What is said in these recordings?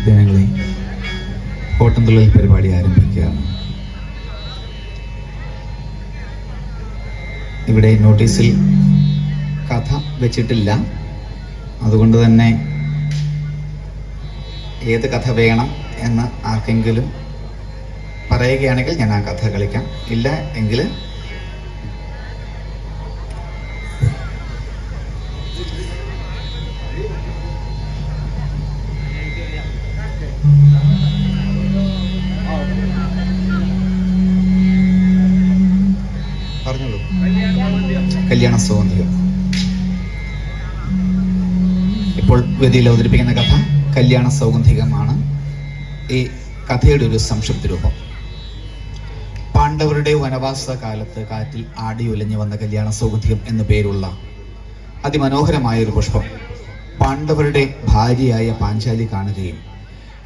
ഭക്തജനങ്ങളെ, ഓട്ടംതുള്ളൽ പരിപാടി ആരംഭിക്കുകയാണ്. ഇവിടെ നോട്ടീസിൽ കഥ വെച്ചിട്ടില്ല. അതുകൊണ്ട് തന്നെ ഏത് കഥ വേണം എന്ന് ആർക്കെങ്കിലും പറയുകയാണെങ്കിൽ ഞാൻ ആ കഥ കളിക്കാം. ഇല്ല എങ്കിൽ പറഞ്ഞോളൂ. കല്യാണ സൗഗന്ധികം. ഇപ്പോൾ വേദിയിൽ അവതരിപ്പിക്കുന്ന കഥ കല്യാണ സൗഗന്ധികമാണ്. ഈ കഥയുടെ ഒരു സംക്ഷിപ്ത രൂപം. പാണ്ഡവരുടെ വനവാസ കാലത്ത് കാറ്റിൽ ആടിയുലഞ്ഞു വന്ന കല്യാണ സൗഗന്ധികം എന്നു പേരുള്ള അതിമനോഹരമായ ഒരു പുഷ്പം പാണ്ഡവരുടെ ഭാര്യയായ പാഞ്ചാലി കാണുകയും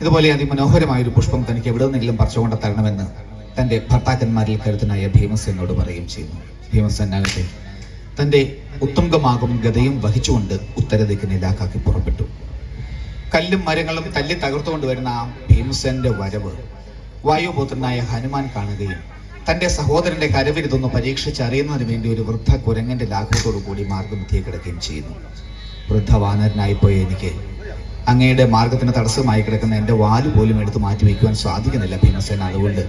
ഇതുപോലെ അതിമനോഹരമായൊരു പുഷ്പം തനിക്ക് എവിടെ നിന്നെങ്കിലും പറിച്ചുകൊണ്ട് തരണമെന്ന് തൻ്റെ ഭർത്താക്കന്മാരിൽ കരുത്തനായ ഭീമസേനോട് പറയുകയും ചെയ്യുന്നു. ഭീമസേനാകട്ടെ തൻ്റെ ഉത്തുംഗമാകും ഗദയും വഹിച്ചുകൊണ്ട് ഉത്തരദിക്കിനിലാക്കാക്കി പുറപ്പെട്ടു. കല്ലും മരങ്ങളും തല്ലി തകർത്തുകൊണ്ട് വരുന്ന ആ ഭീമസേനന്റെ വരവ് വായുപുത്രനായ ഹനുമാൻ കാണുകയും തൻ്റെ സഹോദരന്റെ കരവിരുതൊന്ന് പരീക്ഷിച്ചറിയുന്നതിന് വേണ്ടി ഒരു വൃദ്ധ കുരങ്ങന്റെ ലാഘവത്തോടു കൂടി മാർഗമധ്യേ കിടക്കുകയും ചെയ്യുന്നു. വൃദ്ധവാനരനായിപ്പോയ എനിക്ക് അങ്ങയുടെ മാർഗത്തിന് തടസ്സമായി കിടക്കുന്ന എൻ്റെ വാല് പോലും എടുത്ത് മാറ്റിവെക്കുവാൻ സാധിക്കുന്നില്ല ഭീമസേന. അതുകൊണ്ട്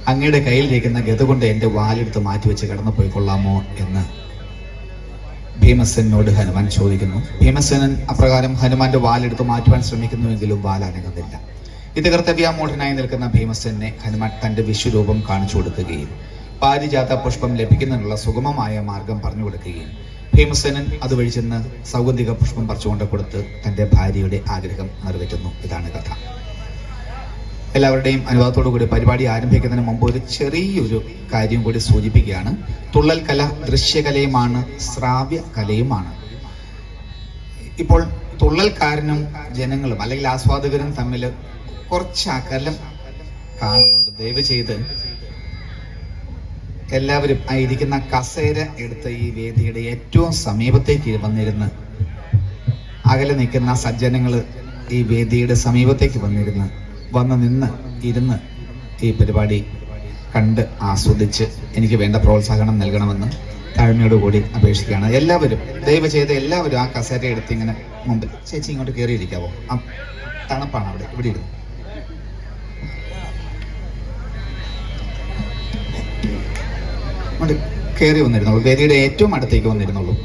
അങ്ങയുടെ കയ്യിലിരിക്കുന്ന ഗത കൊണ്ട് എൻ്റെ വാലെടുത്ത് മാറ്റിവെച്ച് കടന്നു പോയിക്കൊള്ളാമോ എന്ന് ഭീമസേനോട് ഹനുമാൻ ചോദിക്കുന്നു. ഭീമസേനൻ അപ്രകാരം ഹനുമാന്റെ വാലെടുത്ത് മാറ്റുവാൻ ശ്രമിക്കുന്നുവെങ്കിലും വാലനങ്ങുന്നില്ല. ഇത് കർത്തവ്യാമൂഢനായി നിൽക്കുന്ന ഭീമസേനെ ഹനുമാൻ തന്റെ വിശ്വരൂപം കാണിച്ചു കൊടുക്കുകയും പാരിജാത പുഷ്പം ലഭിക്കുന്നതിനുള്ള സുഗമമായ മാർഗം പറഞ്ഞു കൊടുക്കുകയും ഭീമസേനൻ അതുവഴി ചെന്ന് സൗഗന്ധിക പുഷ്പം പറിച്ചുകൊണ്ട് കൊടുത്ത് തന്റെ ഭാര്യയുടെ ആഗ്രഹം നിറവേറ്റുന്നു. ഇതാണ് കഥ. എല്ലാവരുടെയും അനുവാദത്തോടു കൂടി പരിപാടി ആരംഭിക്കുന്നതിന് മുമ്പ് ഒരു ചെറിയൊരു കാര്യം കൂടി സൂചിപ്പിക്കുകയാണ്. തുള്ളൽ കല ദൃശ്യകലയുമാണ്, ശ്രാവ്യ കലയുമാണ്. ഇപ്പോൾ തുള്ളൽക്കാരനും ജനങ്ങളും അല്ലെങ്കിൽ ആസ്വാദകരും തമ്മിൽ കുറച്ച് അകലം കാണുന്നുണ്ട്. ദയവ് ചെയ്ത് എല്ലാവരും ആയിരിക്കുന്ന കസേര എടുത്ത് ഈ വേദിയുടെ ഏറ്റവും സമീപത്തേക്ക് വന്നിരുന്ന്, അകലെ നിൽക്കുന്ന സജ്ജനങ്ങൾ ഈ വേദിയുടെ സമീപത്തേക്ക് വന്ന് നിന്ന് ഇരുന്ന് ഈ പരിപാടി കണ്ട് ആസ്വദിച്ച് എനിക്ക് വേണ്ട പ്രോത്സാഹനം നൽകണമെന്ന് താഴ്മയോടുകൂടി അപേക്ഷിക്കുകയാണ്. എല്ലാവരും ദയവ് ചെയ്ത് എല്ലാവരും ആ കസേര എടുത്ത് ഇങ്ങനെ മുമ്പിൽ, ചേച്ചി ഇങ്ങോട്ട് കയറിയിരിക്കാവോ? ആ തണുപ്പാണ് അവിടെ, ഇവിടെ ഇരുന്നു. അങ്ങോട്ട് കയറി വന്നിരുന്നുള്ളൂ, വേദിയുടെ ഏറ്റവും അടുത്തേക്ക് വന്നിരുന്നുള്ളൂ.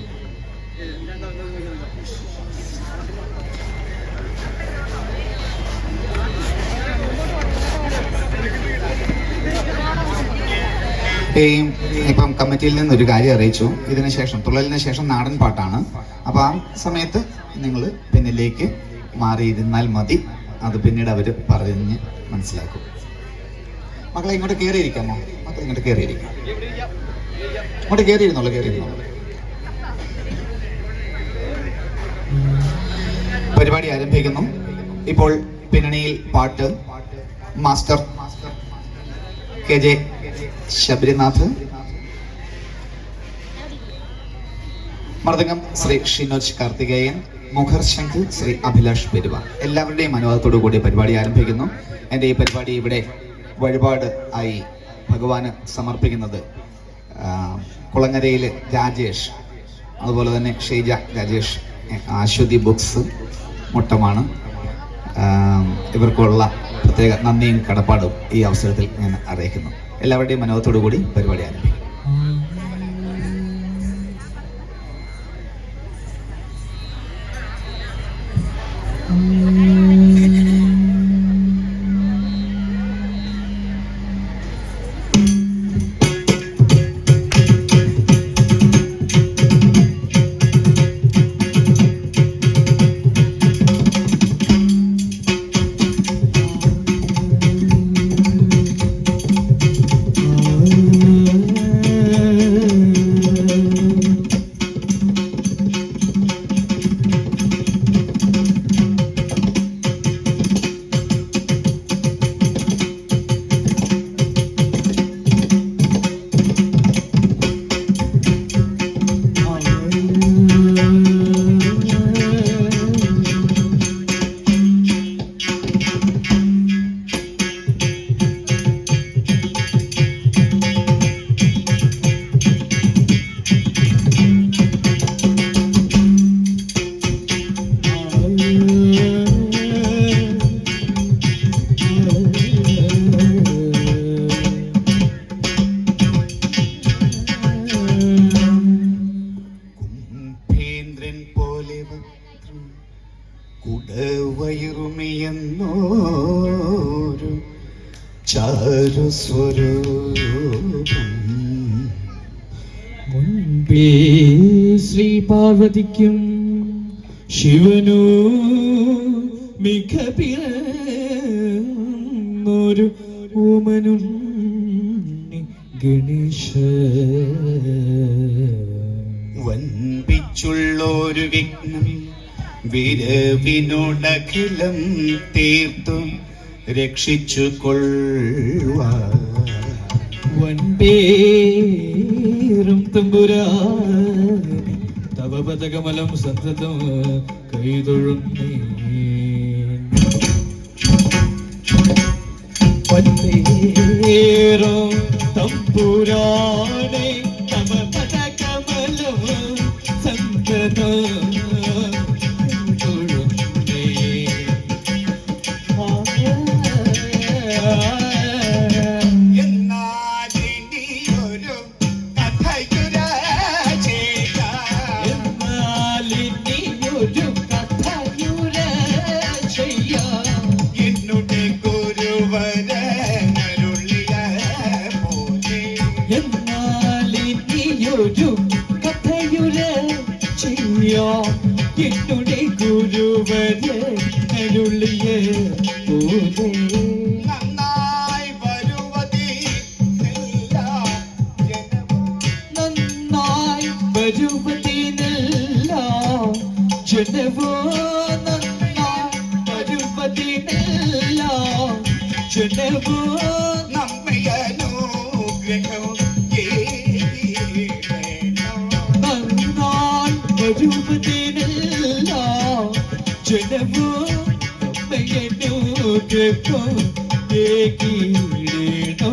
ഇപ്പം കമ്മിറ്റിയിൽ നിന്നൊരു കാര്യം അറിയിച്ചു. ഇതിനുശേഷം തുള്ളലിന് ശേഷം നാടൻ പാട്ടാണ്. അപ്പൊ ആ സമയത്ത് നിങ്ങൾ പിന്നിലേക്ക് മാറിയിരുന്നാൽ മതി. അത് പിന്നീട് അവർ പറഞ്ഞ് മനസ്സിലാക്കും. മക്കളെ ഇങ്ങോട്ട് കയറിയിരിക്കാമോ? മക്കളെ ഇങ്ങോട്ട് കയറിയിരിക്കാം. ഇങ്ങോട്ട് കയറിയിരുന്നോളൂ. പരിപാടി ആരംഭിക്കുന്നു. ഇപ്പോൾ പിന്നണിയിൽ പാട്ട് മാസ്റ്റർ KJ ശബരിനാഥ്, മൃദംഗം ശ്രീ ഷിനോജ് കാർത്തികേയൻ, മുഖർശംഖ് ശ്രീ അഭിലാഷ് പെരുവ. എല്ലാവരുടെയും അനുവാദത്തോടു കൂടി പരിപാടി ആരംഭിക്കുന്നു. എൻ്റെ ഈ പരിപാടി ഇവിടെ വഴിപാട് ആയി ഭഗവാന് സമർപ്പിക്കുന്നത് കുളങ്ങരയിലെ രാജേഷ്, അതുപോലെ തന്നെ ഷീജ രാജേഷ്, അശ്വതി ബുക്സ് മുട്ടമാണ്. ഇവർക്കുള്ള പ്രത്യേക നന്ദിയും കടപ്പാടും ഈ അവസരത്തിൽ ഞാൻ അറിയിക്കുന്നു. എല്ലാവരുടെയും മനോഹരത്തോടു കൂടി പരിപാടി ആരംഭിക്കും. കുടവയറുമിയെന്നോരു ചാരുസ്വരൂപം മുൻപേ ശ്രീ പാർവതിക്കും ശിവനു മിക പിറന്നൊരു ഓമനുണ്ണി ഗണേശ. വൻപിച്ചുള്ളൊരു വിഘ്നം വിരവിനോടഖിലം തീർത്തു രക്ഷിച്ചു കൊള്ളുവാൻ വൻപേറും തമ്പുരാനെ തവ പദകമലം സന്തതം കൈതൊഴുന്നേ. വൻപേറും തമ്പുരാനെ തവ പദകമലം സന്തതം എന്നുടെ ഗുരുവര അരുളിയ പോലെ നന്നായി വരുവതിനല്ല ജനവോ നന്നായി വരുവതിനല്ല ജനവോ നമ്മയനുഗ്രഹം വരുവതിനല്ല ജനവോ നമ്മയനുഗ്രഹം ഏകീടേണോ.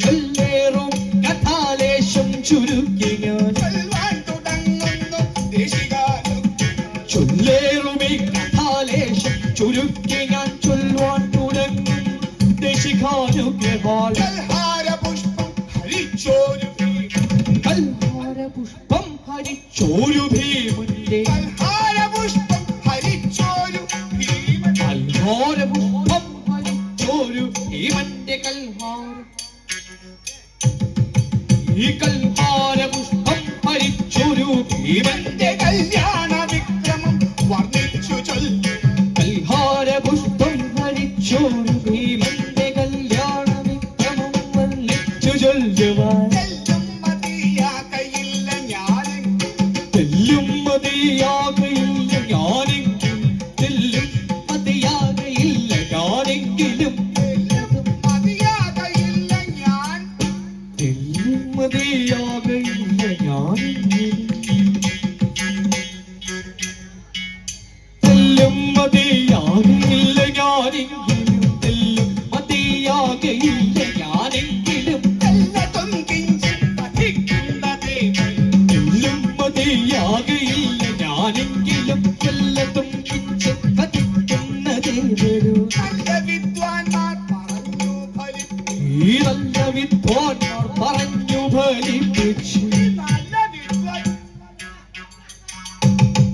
ചൊല്ലേറും കഥാലേശം ചുരുക്കി ഞാൻ ചൊല്ലേറുമീ കഥാലേശം ചുരുക്കി ഞാൻ ചൊല്ലുവാൻ തുടങ്ങും ദേശികാനുഗ്രഹാൽ. കൽഹാരപുഷ്പം ഹരിച്ചോരു ഭീമന്റെ കൽഹാരപുഷ്പം ഹരിച്ചോരു ഭീമന്റെ കൽഹാര ഈ കൽഹാരപുഷ്പം ഹരിച്ചൊരു ഭീമന്റെ കല്യാണ വിക്രമം വർണ്ണിച്ചു ചൊല്ലു. കൽഹാരപുഷ്പം ഹരിച്ചൊരു ഭീമന്റെ കല്യാണ വിക്രമം വർണ്ണിച്ചു ചൊല്ലുവാൻ തെല്ലും മതിയാകയില്ല ഞാനെങ്കിലും തെല്ലും മതിയാകയില്ല ഞാനെങ്കിലും മതിയാകയില്ല ഞാനെങ്കിലും തെല്ലും മതിയാകയില്ല ഞാനെങ്കിലും തെല്ലും മതിയാകയില്ല ഞാനെങ്കിലും എല്ലതും കിഞ്ചിൽ പഠിക്കുന്നതേ തെല്ലും മതിയാകയില്ല ഞാനെങ്കിലും എല്ലതും കിഞ്ചിൽ പതിക്കുന്നതേ വരൂ നല്ല വിദ്വാൻമാർ പറഞ്ഞു ഫലിപ്പിച്ചു ഈ നല്ല വിദ്വാൻമാർ പറഞ്ഞു ഫലിപ്പിച്ചു നല്ല വിദ്വാൻ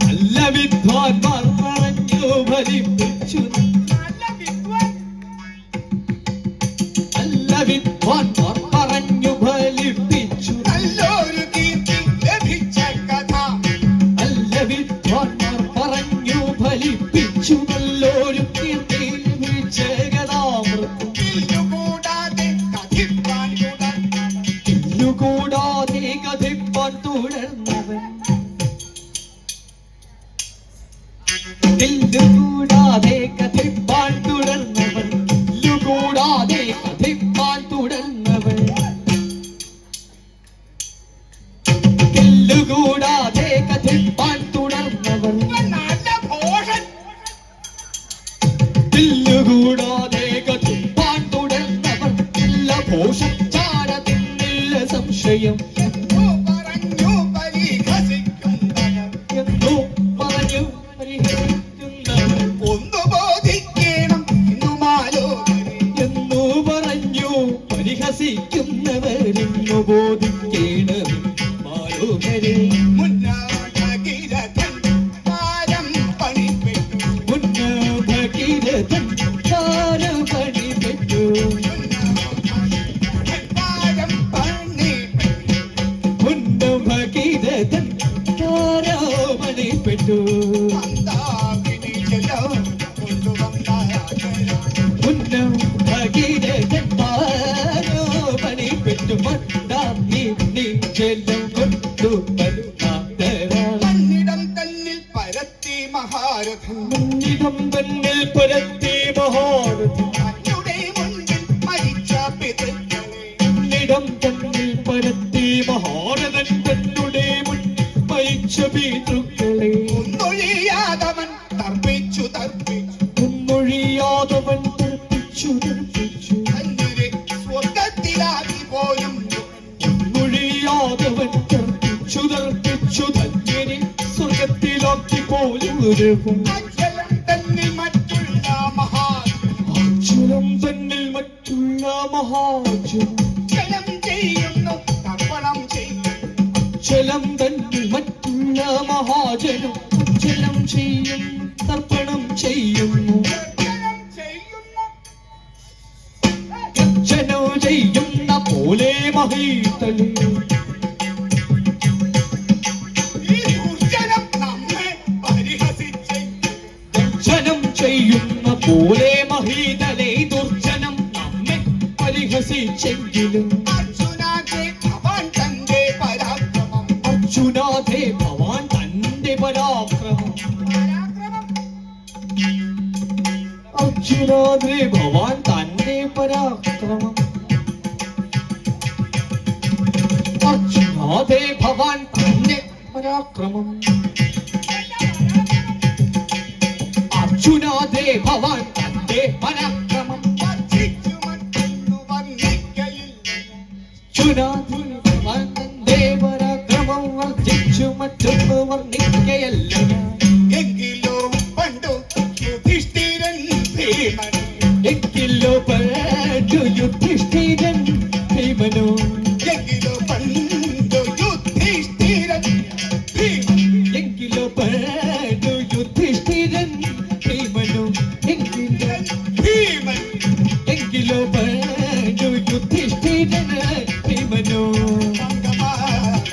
നല്ല വിദ്വാൻമാർ പറഞ്ഞു ഫലിപ്പിച്ചു നല്ല വിദ്വാൻ നല്ല വിദ്വാൻമാർ പറഞ്ഞു ഫലിപ്പിച്ചു നല്ലൊരു കീർത്തി ലഭിച്ച കഥ നല്ല വിദ്വാൻമാർ പറഞ്ഞു ഫലിപ്പിച്ചു നല്ലൊരു കീർത്തി ലഭിച്ച കഥാമൃതം ഇല്ലുകൂടാതെ കഥിപ്പാൻ ഇല്ലുകൂടാതെ കഥിപ്പാൻ തുടർന്നവൻ ഇല്ലുകൂടാതെ കഥിപ്പാൻ തുടർന്നവൻ ഇല്ലുകൂടാതെ കഥിപ്പാൻ തുടർന്നവൻ ഇല്ലുകൂടാതെ കഥിപ്പാൻ തുടർന്നവൻ നല്ല ഭോഷൻ ഇല്ലുകൂടാതെ കഥിപ്പാൻ തുടർന്നവൻ ഇല്ല ഭോഷച്ചാരത്തിന്നില്ല സംശയം പറഞ്ഞു പരിഹസിക്കുന്നവർ എന്നു പറഞ്ഞു പരിഹരിക്കുന്നവൻ ഒന്നു ബോധിക്കണം ഇന്നുമാലോകരെ എന്നു പറഞ്ഞു പരിഹസിക്കുന്നവരെന്നു ബോധിക്കേണം മാലോകരെ മുന്നാടകിരഥൻ പാരം പണിപ്പെട്ടു ഉന്നതകിരതൻ താരപണിപ്പെട്ടു പാരം പണിപ്പെട്ടു ഉന്നതകിരതൻ താരപണിപ്പെട്ടു മന്ദാകിനി ജലം കൊണ്ടുവന്നാകരം ഉന്നതകിരതൻ താരപണിപ്പെട്ടു മന്ദാകിനി ജലം കൊണ്ടു മന്നിടം തന്നിൽ പരത്തി മഹാരഥൻ മുന്നിടം തന്നിൽ പരത്തി മഹാരഥൻ തന്നുടെ മുൻപിൽ മരിച്ച പിതൃക്കളെ മുന്നിടം തന്നിൽ പരത്തി മഹാരഥൻ തന്നുടെ മുന്നിൽ മരിച്ച പിതൃക്കളെ ഒന്നൊഴിയാതവൻ തർപ്പിച്ചു ഒന്നൊഴിയാതവൻ തർപ്പിച്ചു തന്നിരെ സ്വർഗത്തിലാക്കി പോലും ഒന്നൊഴിയാതവൻ തർപ്പിച്ചു ധന്യനെ സ്വർഗത്തിലാക്കി പോലും ഒരുവും അക്ഷരം തന്നിൽ മറ്റുള്ള അച്ഛനം തന്നിൽ മറ്റുള്ള മഹാജനം ജലം ചെയ്യുന്നു തർപ്പണം ചെയ്യുന്നു ജലം തന്നിൽ മറ്റുള്ള മഹാജനം ജലം ചെയ്യും തർപ്പണം ചെയ്യുന്നു ജലം ചെയ്യുന്നു ജനം ചെയ്യുന്ന പോലെ മഹീതലേ ഈ ദുർജനം നമ്മെ പരിഹസിച്ച് ദർശനം ചെയ്യുന്ന പോലെ മഹീതലേ ദുർജനം നമ്മെ പരിഹസിച്ചെങ്കിലും അർജുനാതെ അവൻ തന്റെ പരാക്രമം അർജുനാഥേ ഭവാൻ തന്റെ പരാക്രമം അർജുനാഥേ ഭവാൻ തന്റെ പരാക്രമം അർജുനാഥേ ഭവാൻ തന്റെ പരാക്രമം അർജുനാഥേ ഭവാൻ തന്റെ പരാക്രമം വർദ്ധിച്ചു മറ്റൊന്നു വർണ്ണിക്കയില്ല അർജുനാഥേ ഭവാൻ തന്റെ പരാക്രമം വർദ്ധിച്ചു മറ്റൊന്ന് വർണ്ണിക്കയല്ല എങ്കിലോ പണ്ടു യുധിഷ്ഠിരൻ ഭീമൻ എങ്കിലോ പണ്ടു യുധിഷ്ഠിരൻ ഭീമനോ എങ്കിലോ പണ്ടു യുധിഷ്ഠിരൻ ഭീമൻ എങ്കിലോ പണ്ടു യുധിഷ്ഠിരൻ ഭീമനോ ഭീമൻ എങ്കിലോ പണ്ടു യുധിഷ്ഠിരൻ ഭീമനോ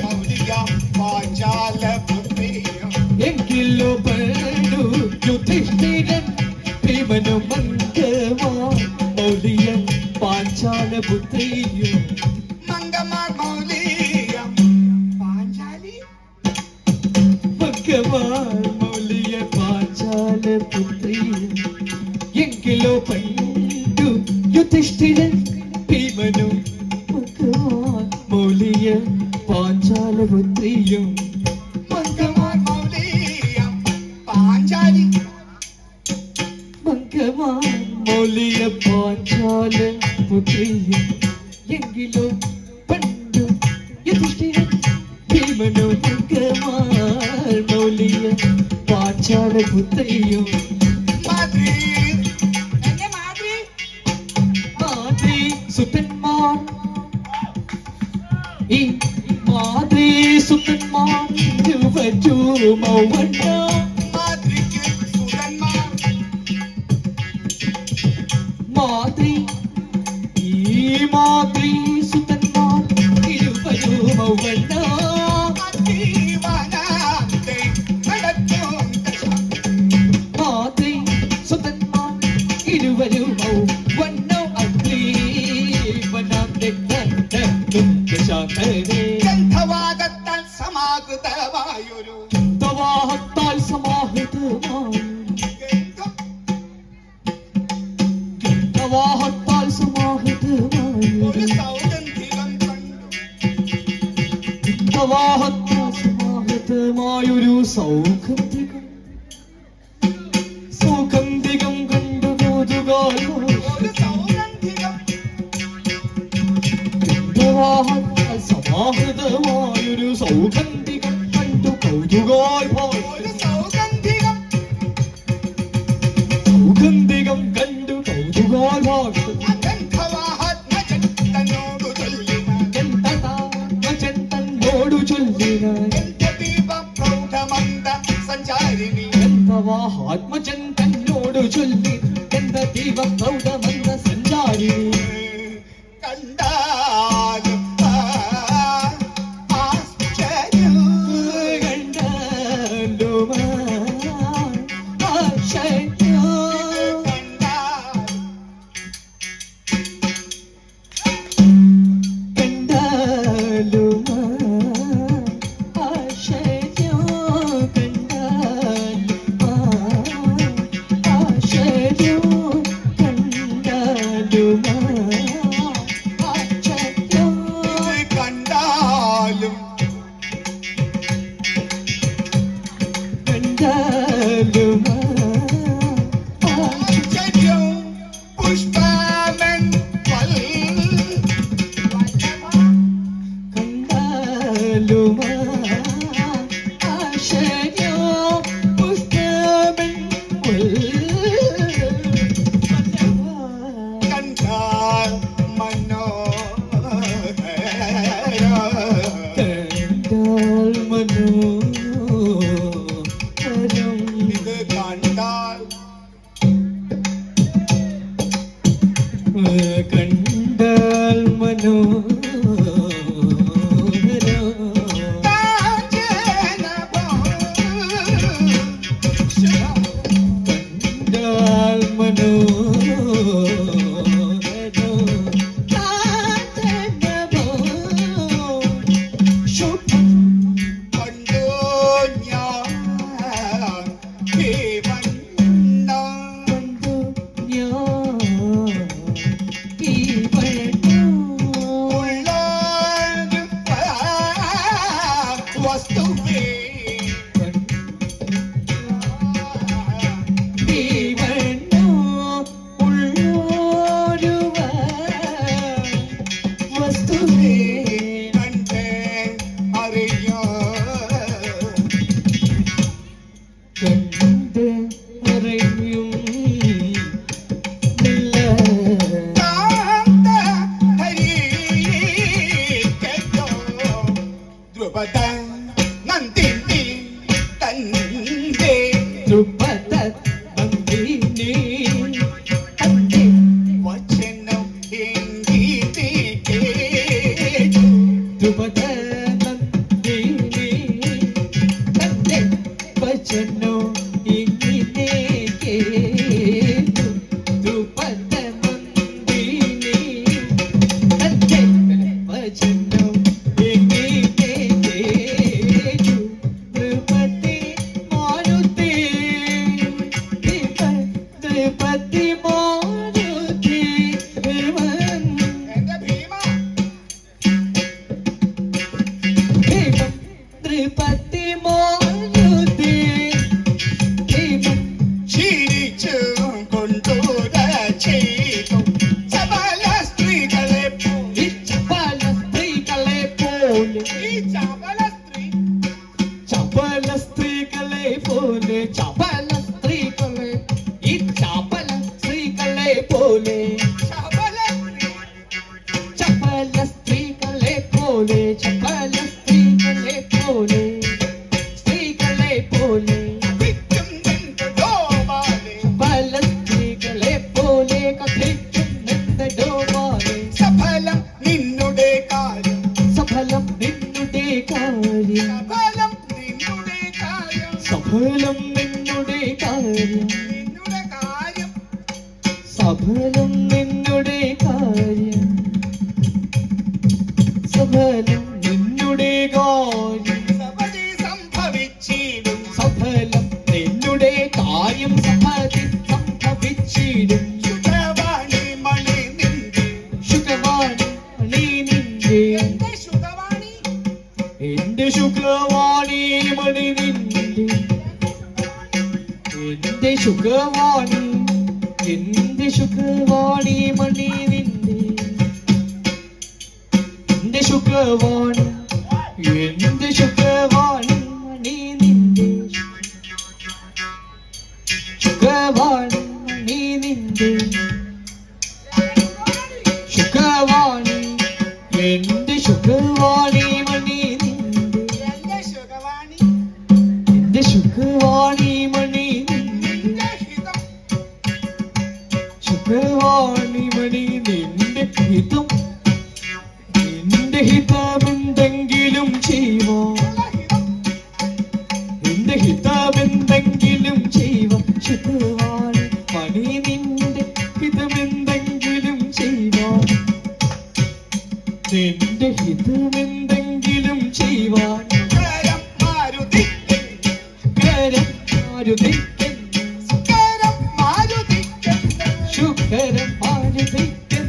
മൗലിക പാഞ്ചാല പുത്രിയം പാഞ്ചാലപുത്രിയും മംഗമാൻ മൗലിയ പാഞ്ചാലി മംഗമാൻ മൗലിയ പാഞ്ചാലപുത്രിയും എങ്കിലോ പണ്ടു യുധിഷ്ഠിരൻ ഭീമനോ മംഗമാൻ മൗലിയ പാഞ്ചാലപുത്രിയും മാതൃ മാതൃ സുതന്മാർ ഈ മാതൃ സുതന്മാർ മൗവണ്ണ മാതൃക്ക് സുതന്മാർ മാതൃ ഈ മാതൃ സുതന്മാർ മൗവണ്ണ അതീവനാന്തെ നടത്തും മാതൃ സുതന്മാർ മൗവണ്ണ അഗ്രീവനാന്തെ ശാന്തരേ ഗന്ധവാദത്താൽ സമാകൃതമായൊരു പ്രവാഹത്താൽ സമാഹിതമായി പ്രവാഹത്താൽ സമാഹിതമായി ഒരു സൗഗന്ധികം കണ്ടു പ്രവാഹത്താൽ സമാഹിതമായൊരു സൗഗന്ധികം സൗഗന്ധികം കണ്ടു കൗതുകാലോ ഒരു സൗഗന്ധികം പ്രവാഹത്താൽ സമാഹിതമായൊരു സൗഗന്ധികം കണ്ടു കൗതുകാലോ ഒരു സൗഗന്ധികം സൗഗന്ധികം കണ്ടു കൗതുകാലോ ഗന്ധവാത്മജൻ തന്നോടു ചൊല്ലിനാൻ തന്നോടു ചൊല്ലിനാൻ ദീപം പ്രൗഢമന്ദ സഞ്ചാരിണി ആത്മജൻ തന്നോടു ചൊല്ലി എന്ന ദീപം പ്രൗഢമന്ദ സഞ്ചാരി കണ്ടാലും ആശ്ചര്യം കണ്ടാലും ആശ്ചര്യം കണ്ടാലും ആശ്ചര്യം കണ്ടാലും ആശ്ചര്യം കണ്ടാലും ആശ്ചര്യം കണ്ടാലും കണ്ടാലും ആശ്ചര്യം പുഷ്പമൻ കണ്ടാലും ആശ്ചര്യം പുഷ്പമൻ കണ്ടാൽ മനോഹരം കണ്ടാൽ മനോഹരം ഇത് കണ്ടാൽ കണ്ടാൽ മനോഹരം കണ്ടാൽ മനോഹരം ശുഭം കണ്ടു ഞാൻ കണ്ടു ഞാൻ ഈ വഴി വസ്തുവേ കണ്ടേ അറിയോ കാന്ത ഹരി കേട്ടോ ദ്രുപദ നന്ദിനി തന്റെ വചനം എങ്കിതി കേട്ടു വചനോ ഇങ്ങനെ കേട്ടു ദ്രുപദ നന്ദിനി വചനോ ഇങ്ങനെ കേട്ടു ദ്രുപദി മാരുതി ദ്രുപദി മാരുതി എന്റെ ഭീമ പോലെ ഈ ചപല സ്ത്രീ ചപല സ്ത്രീകളെ പോലെ ചപല സ്ത്രീകളെ ഈ ചപല സ്ത്രീകളെ പോലെ ചപല സ്ത്രീ ചപല സ്ത്രീകളെ പോലെ ചപല സ്ത്രീകളെ പോലെ സ്ത്രീകളെ പോലെ വിറ്റും നിന്തോ മാലേ ചപല സ്ത്രീകളെ പോലെ കഥിക്കും നിന്നടോ മാലേ സഫലം നിന്നുടെ കാര്യം സഫലം നിന്നുടെ കാര്യം സഫലം നിന്നുടെ കാര്യം സഫലം നിന്നുടെ കാര്യം നിന്നുടെ കാര്യം സഫലം നിന്നുടെ കാര്യം സഫലം നിന്നുടെ കാര്യം സപതി സംഭവിച്ചിടും സഫലം നിന്നുടെ കാര്യം സഫലി സംഭവിച്ചിടും ശുദ്ധവാണി മണി നിന്റെ ശുക്രവാണി നീ നിന്റെ എന്റെ ശുദ്ധവാണി എന്റെ ശുക്രവാണി മണി നിന്റെ എന്റെ ശുക്രവാണി എന്റെ ശുക്രവാണി മണി നിന്റെ എന്റെ ശുക്രവാണി എന്റെ ശുക്രവാണി മണി നിന്റെ ശുക്രവാണി മണി നിന്റെ ശുക്രവാണി എന്റെ ശുക്രവാണി മണി നിന്റെ എന്റെ ശുദ്ധവാണി എന്റെ ശുക്രവാണി മണി നിന്റെ നിന്റെ ഹിതം ശുക്രവാണി മണി നിന്റെ ഹിതം നിന്റെ ഹിതമെന്തെങ്കിലും ചെയ്യുമോ നിന്റെ ഹിതമെന്തെങ്കിലും ചെയ്യുമോ ശുക്രവാണി മണി നിന്റെ ഹിതമെന്തെങ്കിലും ചെയ്യുമോ നിന്റെ ഹിതമെന്തെങ്കിലും ചെയ്യുവാൻ കരം മാരുതി ശുക്രൻ മാരുതിക്കൻ കരം മാരുതി ശുക്രൻ മാരുതിക്കൻ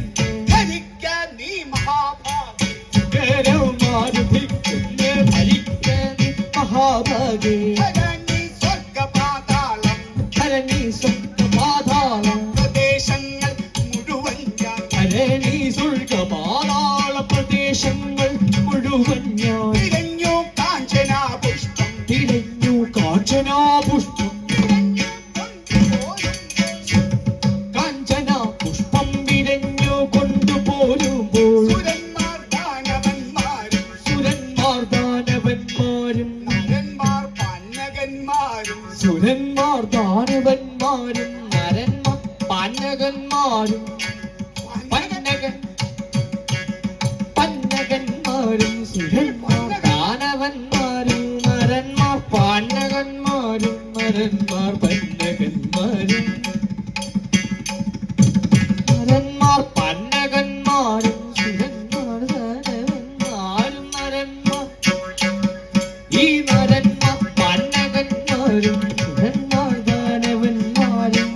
ധരിക്കാൻ നീ മഹാഭാഗ്യ ശുക്രൻ മാരുതിക്കൻ ധരിക്കാൻ മഹാഭാഗേ ധരണി സ്വർഗപാതാളം ധരണി സ്വർഗപാതാളം പ്രദേശങ്ങൾ മുഴുവൻ ഞാൻ ധരണി സ്വർഗപാതാള പ്രദേശങ്ങൾ മുഴുവൻ ഞാൻ തിരഞ്ഞു കാഞ്ചനാ പുഷ്പം തിരഞ്ഞു കാഞ്ചനാപുഷ്പം തിരഞ്ഞു കൊണ്ടുപോരും കാഞ്ചന പുഷ്പം വിരഞ്ഞു കൊണ്ടുപോരുമ്പോൾ സുരന്മാർ ദാനവന്മാരും സുരന്മാർ ദാനവന്മാരും നരന്മാർ പന്നകന്മാരും സുരന്മാർ ദാനവന്മാരും നരന്മാർ പാനകന്മാരും പന്നകൻ പന്നകന്മാരും സുരന്മാർ ദാനവന്മാരും നരന്മാർ പാനകന്മാരും നരന്മാർ പന്നകന്മാരും നരന്മാർ പന്നകന്മാരും സുരന്മാർ ദാനവന്മാരും നരന്മാർ ഈ നരന്മാർ പന്നകന്മാരും സുരന്മാർ ദാനവന്മാരും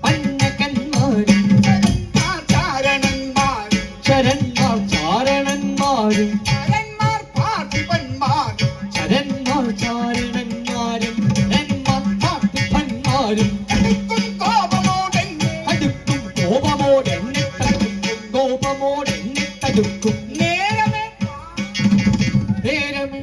പന്നകന്മാരും ചരന്മാർ ചാരണന്മാരും ശരന്മാർ ചാരണന്മാരും ചരന്മാർ പാർത്ഥിപന്മാരും ശരന്മാർ ചാരണന്മാരും ശരന്മാർ പാർത്ഥിപന്മാരും എടുക്കും കോപമോടെന്നെ അടുക്കും കോപമോടെന്നെ തടുക്കും കോപമോടെന്നെ തടുക്കും നേരമേ നേരമേ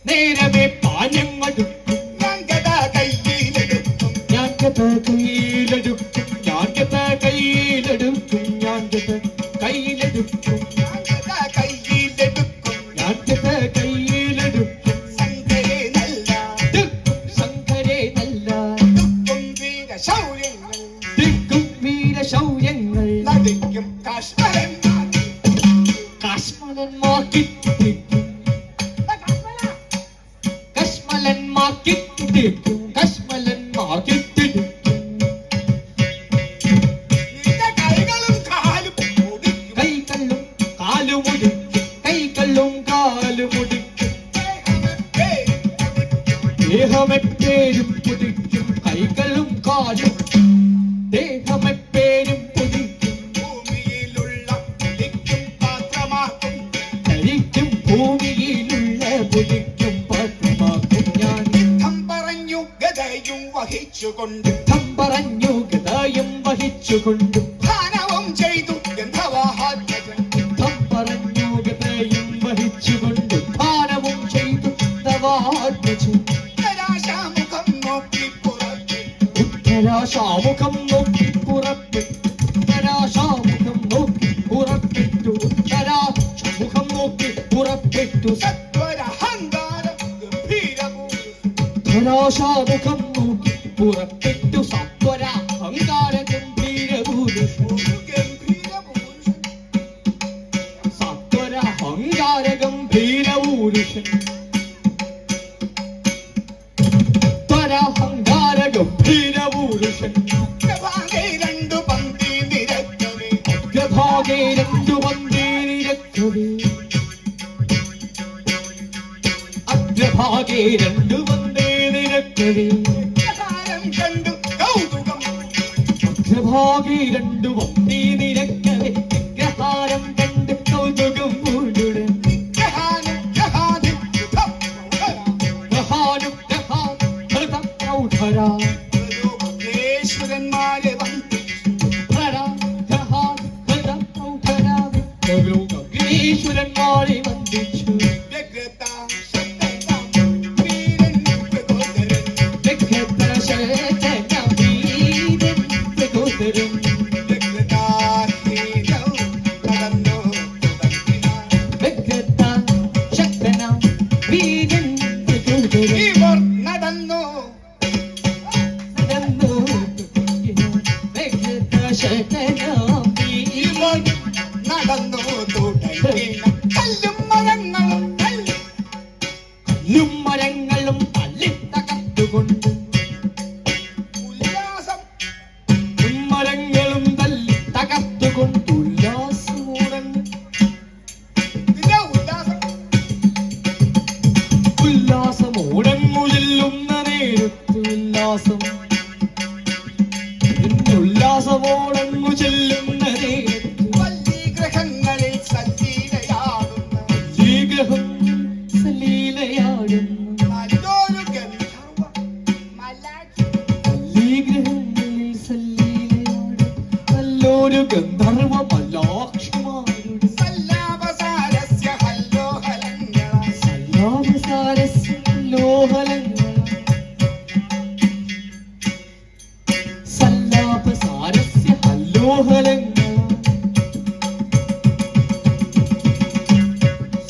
നേരമേ പാഞ്ഞങ്ങടുക്കും ഞാൻ ഗദ കയ്യിലെടുക്കും ഞാൻ കഥ കയ്യിലെടുക്കും ഞാൻ കഥ കയ്യിലെടുക്കും ഞാൻ കഥ കയ്യിലെടുക്കും ഞാൻ ഗദ കയ്യിലെടുക്കും ഞാൻ കഥ കയ്യിലെടുക്കും സങ്കരേ നല്ല ദിക്കും ശങ്കരേ നല്ല ദുഃഖം വീരശൗര്യങ്ങൾ ദിക്കും വീരശൗര്യങ്ങൾ നദിക്കും കാശ്മരന്മാർ കശ്മലന്മാർ കിട്ടിക്കും കശ്മലന്മാർ കിട്ടിക്കും കശ്മലന്മാർ കിട്ടിക്കും നിന്റെ കൈകളും കാലും ഒടിക്കും കൈകളും കാലുമുടിക്കും കൈകളും കാലുമുടിക്കും ദേഹമെപ്പേരും പുതിക്കും കൈകളും കാലും ദേഹമെപ്പേരും പുതിക്കും ഭൂമിയിലുള്ള പുലിക്കും പാത്രമാക്കും ധരിക്കും ഭൂമിയിലുള്ള പുതിക്കും പാത്രമാക്കും ഞാൻ യുദ്ധം പറഞ്ഞു ഗദയും വഹിച്ചുകൊണ്ട് യുദ്ധം പറഞ്ഞു ഗദയും വഹിച്ചുകൊണ്ടും ധാനവും ചെയ്തു ഗന്ധവാഹാത്മജൻ യുദ്ധം പറഞ്ഞു ഗദയും തരാശാമുഖം നോക്കി പുറപ്പെട്ടു തരാശാമുഖം നോക്കി പുറപ്പെട്ടു തരാശാമുഖം നോക്കി പുറപ്പെട്ടു സത്വരഹങ്കാര ഗംഭീരപുരുഷൻ തരാശാമുഖം നോക്കി പുറപ്പെട്ടു സത്വര അഹങ്കാര ഗംഭീരപുരുഷൻ ഒരു ഗംഭീരപുരുഷൻ സത്വര അഹങ്കാര ഗംഭീരപുരുഷൻ ത്വരഹങ്കാര ഗംഭീരപുരുഷൻ ഭാഗേ രണ്ടു പന്തി നിരക്കവേ അഗ്രഭാഗേ രണ്ടു വന്ദേരിരക്കവേ അഗ്രഭാഗേ രണ്ടു വന്ദേരിരക്കവേ ഹാരം കണ്ടു കൗതുകം അഗ്രഭാഗേ രണ്ടു വന്ദേരിരക്കവേ അഗ്രഹാരം കണ്ട് കൗതുകം മൂടുടൻ ഗ്രഹാനും ഗ്രഹാദി യുധം ഗ്രഹാനും ഗ്രഹാനും ഹൃതം പ്രൗഢരാ ലോകേശ്വരന്മാരെ വന്ദിച്ചു ഈശ്വരന്മാരെ വന്ദിച്ചു വ്യഗ്രത ശക്തതാം വീരൻ പ്രകോദരൻ പ്രകോദരം വ്യഗ്രതാഹീനം നടന്നു തുടങ്ങിനാർ. വ്യഗ്രത ശക്തനാം വീരൻ പ്രകോദരം ഇവർ നടന്നു നടന്നു വ്യഗ്രത ശക്തനാം ഇവർ നടന്നു തുടങ്ങിന കല്ലും മരങ്ങളും തള്ളി കല്ലും മരങ്ങളും തള്ളി തകർത്തുകൊണ്ട് ഉല്ലാസം മരങ്ങളും തല്ലി തകർത്തുകൊണ്ട് ഉല്ലാസമോടങ്ങ് ഇതിന്റെ ഉല്ലാസം ഉല്ലാസമോടങ്ങു ചെല്ലുന്ന നേരത്ത് ഉല്ലാസം ഉല്ലാസമോടങ്ങു ചെല്ലുന്ന നേരത്ത് വല്ലീഗ്രഹങ്ങളിൽ സജീവയാടുന്ന വിഗ്രഹം സലീലയാടുന്നു നല്ലൊരു ഗന്ധർവ മലാഖി വിഗ്രഹങ്ങളിൽ സലീലയാടും നല്ലൊരു ഗന്ധർവ മലാക്ഷിമാരുടെ സല്ലാപസാരസ്യ ഹല്ലോഹലങ്ങള സല്ലാപസാരസ്യ ലോഹലങ്ങൾ സല്ലാപസാരസ്യ ഹല്ലോഹലങ്ങൾ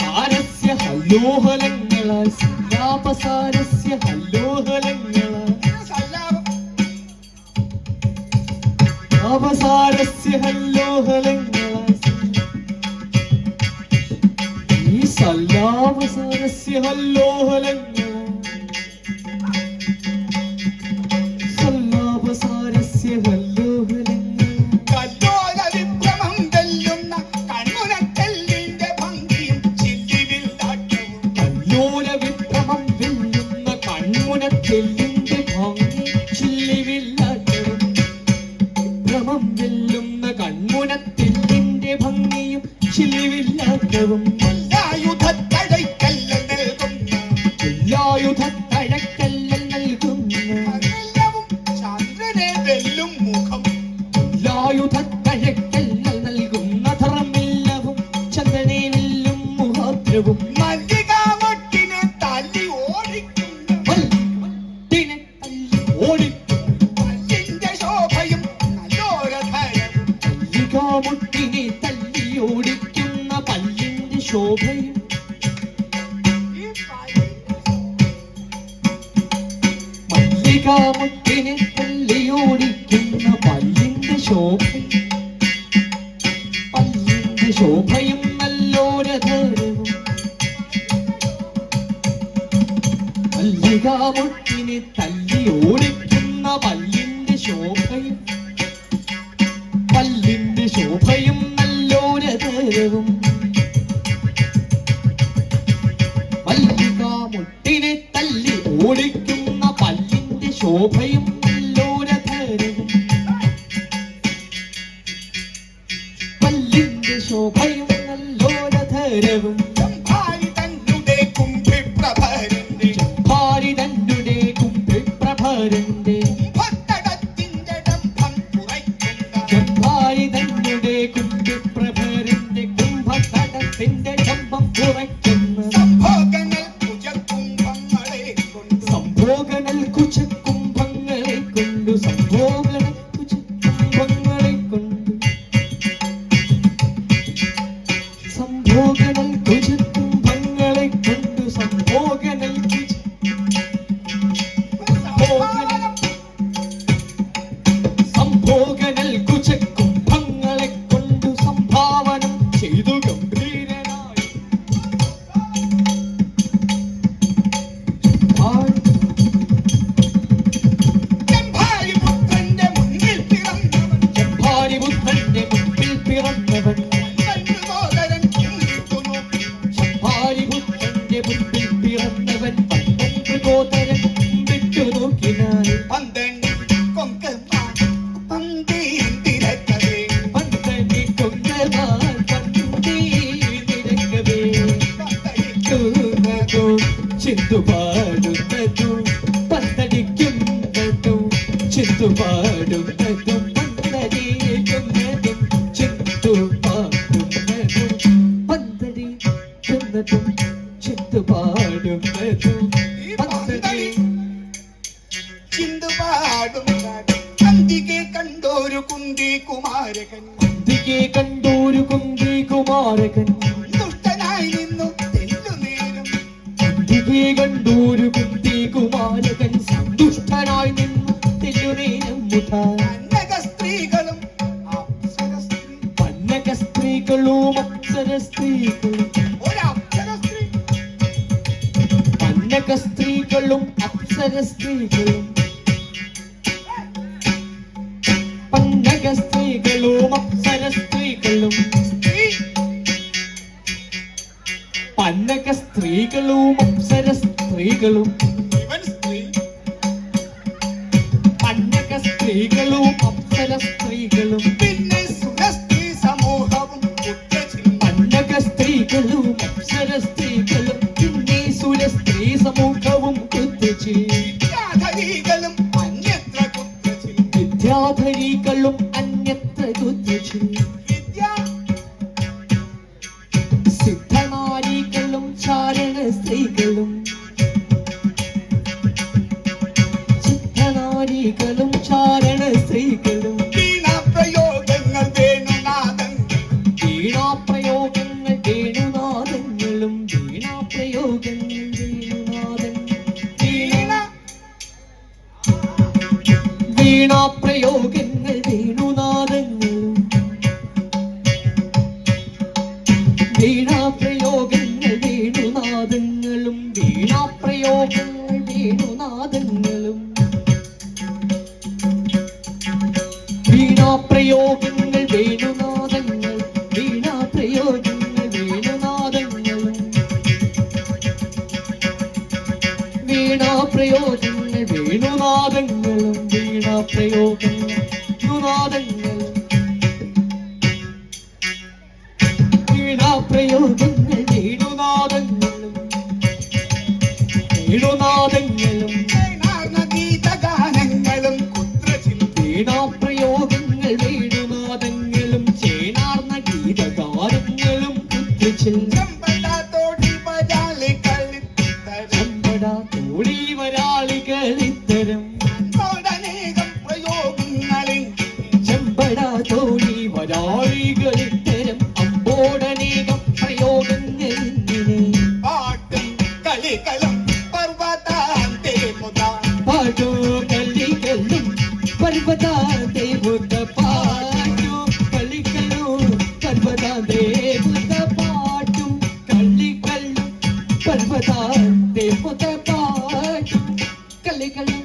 സാരസ്യ ഹല്ലോഹലങ്ങളാൽ സല്ലാപസാരസ്യ ഹല്ലോഹലങ്ങളാൽ സല്ലാപം അവസാരസ്യ ഹല്ലോഹലങ്ങളാൽ ഈ സല്ലാപസാരസ്യ ഹല്ലോഹലങ്ങളാൽ സല്ലാപസാരസ്യ ഹല്ലോഹലങ്ങൾ കല്ലോല വിഭ്രമം വെല്ലുന്ന കണ്ണുനക്കെല്ലിന്റെ ഭംഗിയും ചില്ലിവില്ലാട്ടവും കല്ലോല വിഭ്രമം വെല്ലുന്ന കൺമുനത്തെല്ലിന്റെ ഭംഗി ചില്ലിവില്ലാട്ടവും വിഭ്രമം വെല്ലുന്ന കൺമുനത്തെല്ലിന്റെ ഭംഗിയും ചില്ലിവില്ലാട്ടവും എല്ലായുധത്തടയ്ക്കല്ല നൽകുന്ന എല്ലായുധത്തഴക്കല്ലൽ നൽകുന്ന അതെല്ലാവും ചന്ദ്രനെ വെല്ലും മുഖം എല്ലായുധത്തഴക്കല്ലൽ നൽകുന്ന ധർമ്മില്ലവും ചന്ദനെ വെല്ലും മുഹാദ്രവും മല്ലികാമൊട്ടിനെ തല്ലി ഓടിക്കുന്ന വല്ലിനെ തല്ലി ഓടിക്കുന്നു പല്ലിന്റെ ശോഭയും നല്ലോരധരവും മല്ലികാമുട്ടിനെ തല്ലി ഓടിക്കുന്ന പല്ലിന്റെ ശോഭയും ഈ പല്ലിന്റെ മല്ലികാമുട്ടിനെ തല്ലി ഓടിക്കുന്ന പല്ലിന്റെ ശോഭയും പല്ലിന്റെ ശോഭയും നല്ലോരധരവും മല്ലികാമുട്ടിനെ തല്ലി ഓടിക്കുന്ന പല്ലിന്റെ ശോഭയും പല്ലിന്റെ ശോഭയും നല്ലോരധരവും മല്ലികാമുട്ടിനെ തല്ലി ഓടിക്കുന്ന പല്ലിന്റെ ശോഭയും നല്ലോരധരവും പല്ലിന്റെ ശോഭയും നല്ലോരധരവും ഭാരി തന്നെ കുംഭിപ്രഭരന്റെ ഭാരി തന്നുടെ കുംഭിപ്രഭരന്റെ ഭക്തടത്തിന്റെ ഡംഭം കുറയ്ക്കുന്ന ഭാരി തന്നുടെ കുംഭിപ്രഭരന്റെ കുംഭതടത്തിന്റെ ഡംഭം കുറയ്ക്കുന്ന സംഭോഗങ്ങൾ കുജകുംഭങ്ങളെ കൊണ്ട് സംഭോഗനൽ കുചകുംഭങ്ങളെ കൊണ്ടു സംഭോഗന ചിന്തുപാടുന്നതും പന്തടിക്കുന്നതും ചിന്തുപാടുന്നതും പന്തടിക്കുന്നതും ചിന്തുപാടുന്നതും പന്തടിക്കുന്നതും ചിന്തുപാടുന്നതും ഈ പന്തടി ചിന്തുപാടും അന്തികെ കണ്ടോരു കുന്തി കുമാരകൻ അന്തികെ കണ്ടോരു കുന്തി കുമാരകൻ ദുഷ്ടനായി നിന്നു തെല്ലുനേരം അന്തികെ കണ്ടോരു കുന്തി കുമാരകൻ സന്തുഷ്ടനായി നിന്നു തെല്ലുനേരം മുഖ അന്നക സ്ത്രീകളും അപ്സര സ്ത്രീ പന്നക സ്ത്രീകളും അപ്സര സ്ത്രീകളും ഒരപ്സര സ്ത്രീ പന്നക സ്ത്രീകളും അപ്സര സ്ത്രീകളും പന്നക സ്ത്രീകളും അപ്സര സ്ത്രീകളും സ്ത്രീ പന്നക സ്ത്രീകളും അപ്സര സ്ത്രീകളും ഇവൻ സ്ത്രീ പന്നക സ്ത്രീകളും അപ്സര സ്ത്രീകളും പിന്നെ സുരസ്ത്രീ സമൂഹവും കുറ്റച്ചിൽ പന്നക സ്ത്രീകളും അപ്സര സ്ത്രീകളും പിന്നെ സുര സ്ത്രീ സമൂഹവും കുത്തിച്ചിൽ വിദ്യാധരികളും അന്യത്ര കുറ്റച്ചിൽ വിദ്യാധരികളും അന്യത്ര കുത്തിച്ചിൽ വിദ്യാ സിദ്ധനാരികളും ചാരണ സ്ത്രീകളും സിദ്ധനാരികളും ചാരണ സ്ത്രീകളും വീണാപ്രയോഗങ്ങൾ വേണുനാദങ്ങൾ വീണാപ്രയോഗങ്ങൾ വേണുനാദങ്ങളും വീണാപ്രയോഗങ്ങൾ വേണുനാദങ്ങൾ വീണ വീണാപ്രയോഗങ്ങൾ വേണുനാദങ്ങളും വീണാപ്രയോഗങ്ങൾ വേണുനാദങ്ങളും വീണാപ്രയോഗങ്ങൾ വേണുനാദങ്ങളും വീണാപ്രയോഗങ്ങൾ വേണുനാദങ്ങൾ വീണാപ്രയോഗങ്ങൾ വേണുനാദങ്ങളും വീണാപ്രയോഗങ്ങൾ വേണുനാദങ്ങളും വീണാപ്രയോഗങ്ങൾ വേണുനാദങ്ങളും വീണാപ്രയോഗങ്ങൾ വേണുനാദങ്ങളും വേണുനാദങ്ങളും വേണാർന്ന ഗീതഗാനങ്ങളും കുത്രച്ചിൽ വീണാപ്രയോഗങ്ങൾ വേണുനാദങ്ങളും ചേനാർന്ന ഗീതഗാനങ്ങളും കുത്തിച്ചിൽ ചെമ്പടാത്തോടി വരാളി കളിത്തരം ചമ്പട തോളി വരാളികളിത്തരം അന്നോടനേകം പ്രയോഗങ്ങളിൽ ചെമ്പട തോളി വരാളികളിത്തരം അമ്പോടനേകം പ്രയോഗങ്ങളിങ്ങനെ പാട്ടും കളികളും പർവ്വതാന്തേ മുതാ പാട്ടു കളികളും പർവ്വതാന്തേ ബുദ്ധ പാട്ടു കളികളും പർവ്വതാന്തേ ബുദ്ധ പാട്ടും കളികളും പർവ്വതാന്തേ ബുദ്ധ പാട്ടും കളികളും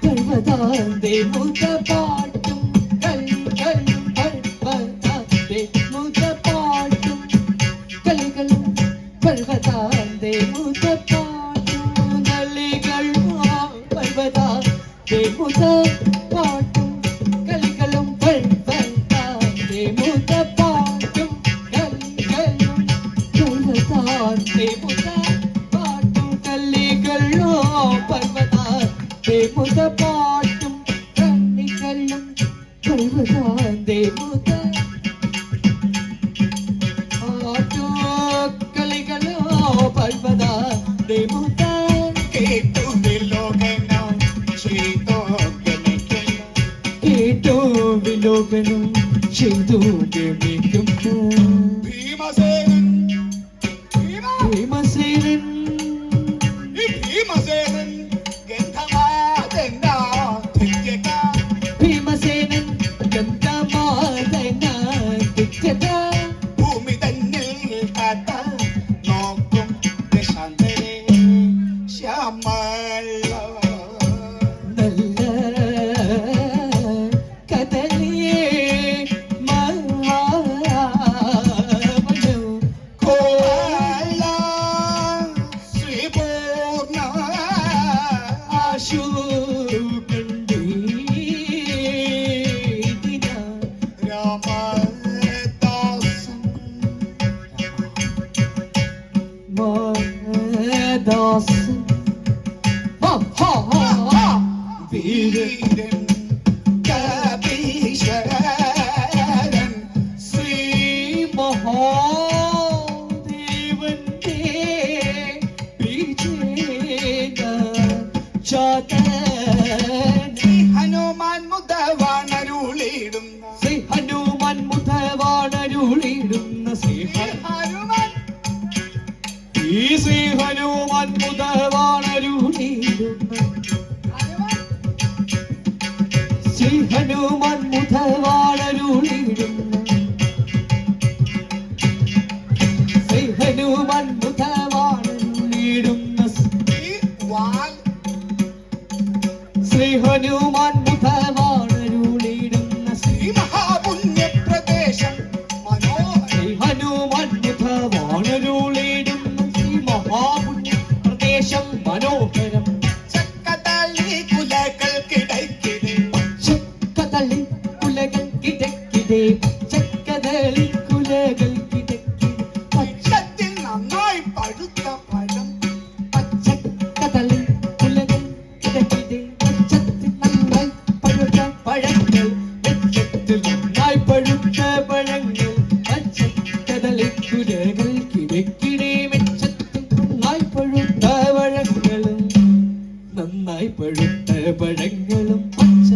പർവ്വതാന്തേ ബുദ്ധ പാട്ടും കളികളും പർവ്വതാന്തേ ബുദ്ധ പാട്ടും കളികളും പർവ്വതാന്തേ ബുദ്ധ പാട്ടും കളികളും പർവ്വതാന്തേ ബുദ്ധ പാട്ടും കളികളും പർവ്വതാന്തേ ബുദ്ധ പാട്ടും കളികളും പർവ്വതാന്തേ ബുദ്ധ പാട്ടും കളികളും പർവ്വതാന്തേ ബുദ്ധ പാട്ടും കളികളും പർവ്വതാന്തേ ബുദ്ധ കളികളോ പർവ്വതാന്തേ ബുദ്ധ കേട്ടു വിലോകനോ ശ്രീതോകനിക്കുന്നു കേട്ടോ വിലോകനം ചെയ്തു ഗമിക്കുന്നു ഭീമസേനൻ ഭീമസേനൻ ഈ ഭീമസേനൻ ഗന്ധമാതെന്നാ ഭീമസേനൻ ഗന്ധമാദന ദിത്യത ഭൂമി തന്നിൽ കാത്ത നോക്കും ശാന്തരെ ശ്യാമള നല്ല കദലിയേ മഹാവനം കോല ശ്രീപൂർണ ആശു കണ്ടീതിന രാമദാസൻ മാദാസൻ വീരൻ കപീശ്വരൻ ശ്രീ മഹാദേവന്റെ വിജയന ചാതൻ ഹനുമാൻ മുതവാണരുളിടുന്ന ശ്രീ ഹനുമാൻ മുതവാണരുളിടുന്ന ശ്രീ ഹനുമാൻ ഈ ശ്രീ ഹനുമാൻ മുതവാണരുളിടുന്ന ശ്രീ ഹനുമാൻ മുതവാണരുളിടുന്ന ശ്രീ ഹനുമാൻ മുതവാണരുളിടുന്ന ഈ വാൽ ശ്രീ ഹനുമാൻ മുതവാണരുളിടുന്ന ഈ മഹാപുണ്യപ്രദേശം മനോഹരം ശ്രീ ഹനുമാൻ മുതവാണരുളിടുന്ന ശ്രീ മഹാപുണ്യ പ്രദേശം മനോഹരം ചക്കതളി കുലകൾക്കിടയ്ക്കിടെ ചക്കതളി കുലകൾ കിടക്കിടെ ചക്കതളി കുലകൾ കിടക്കിടെ പച്ചത്തിൽ നന്നായി പഴുത്ത പഴം പച്ചക്കതളി കുലകൾ കിടക്കിടെ പച്ചത്തിൽ നന്നായി പഴുത്ത പഴങ്ങൾ വെച്ചത്തിൽ നന്നായി പഴുത്ത പഴങ്ങൾ പച്ചക്കതളി കുലകൾ കിടക്കിടെ വെച്ചത്തിൽ നന്നായി പഴുത്ത പഴങ്ങളും നന്നായി പഴുത്ത പഴങ്ങളും പച്ച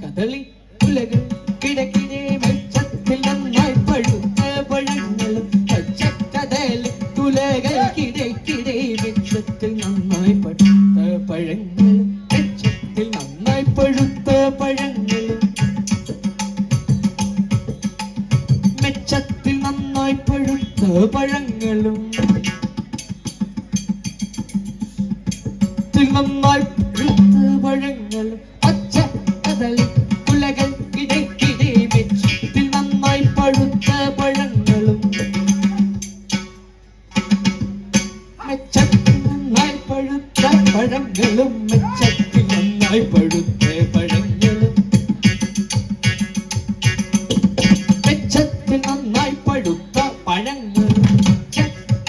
കദളി കുലകൾ കിടക്കിടെ വെച്ചത്തിൽ നന്നായി പഴുത്ത പഴങ്ങളും പച്ച കദളി കുലകൾ കിടക്കിടെ വെച്ചത്തിൽ നന്നായി പഴുത്ത പഴങ്ങളും വെച്ചത്തിൽ നന്നായി പഴുത്ത പഴങ്ങളും മെച്ചത്തിൽ നന്നായി പഴുത്ത പഴങ്ങളും നന്നായി പഴുത്ത പഴങ്ങളും പച്ച കദളി കുലകൾ കിടക്കിടെ വെച്ചത്തിൽ നന്നായി പഴുത്ത പഴങ്ങളും മെച്ചത്തിൽ നന്നായി പഴുത്ത പഴങ്ങളും മെച്ചത്തിൽ നന്നായി പഴുത്ത പഴങ്ങളും മെച്ചത്തിൽ നന്നായി പഴുത്ത പഴങ്ങളും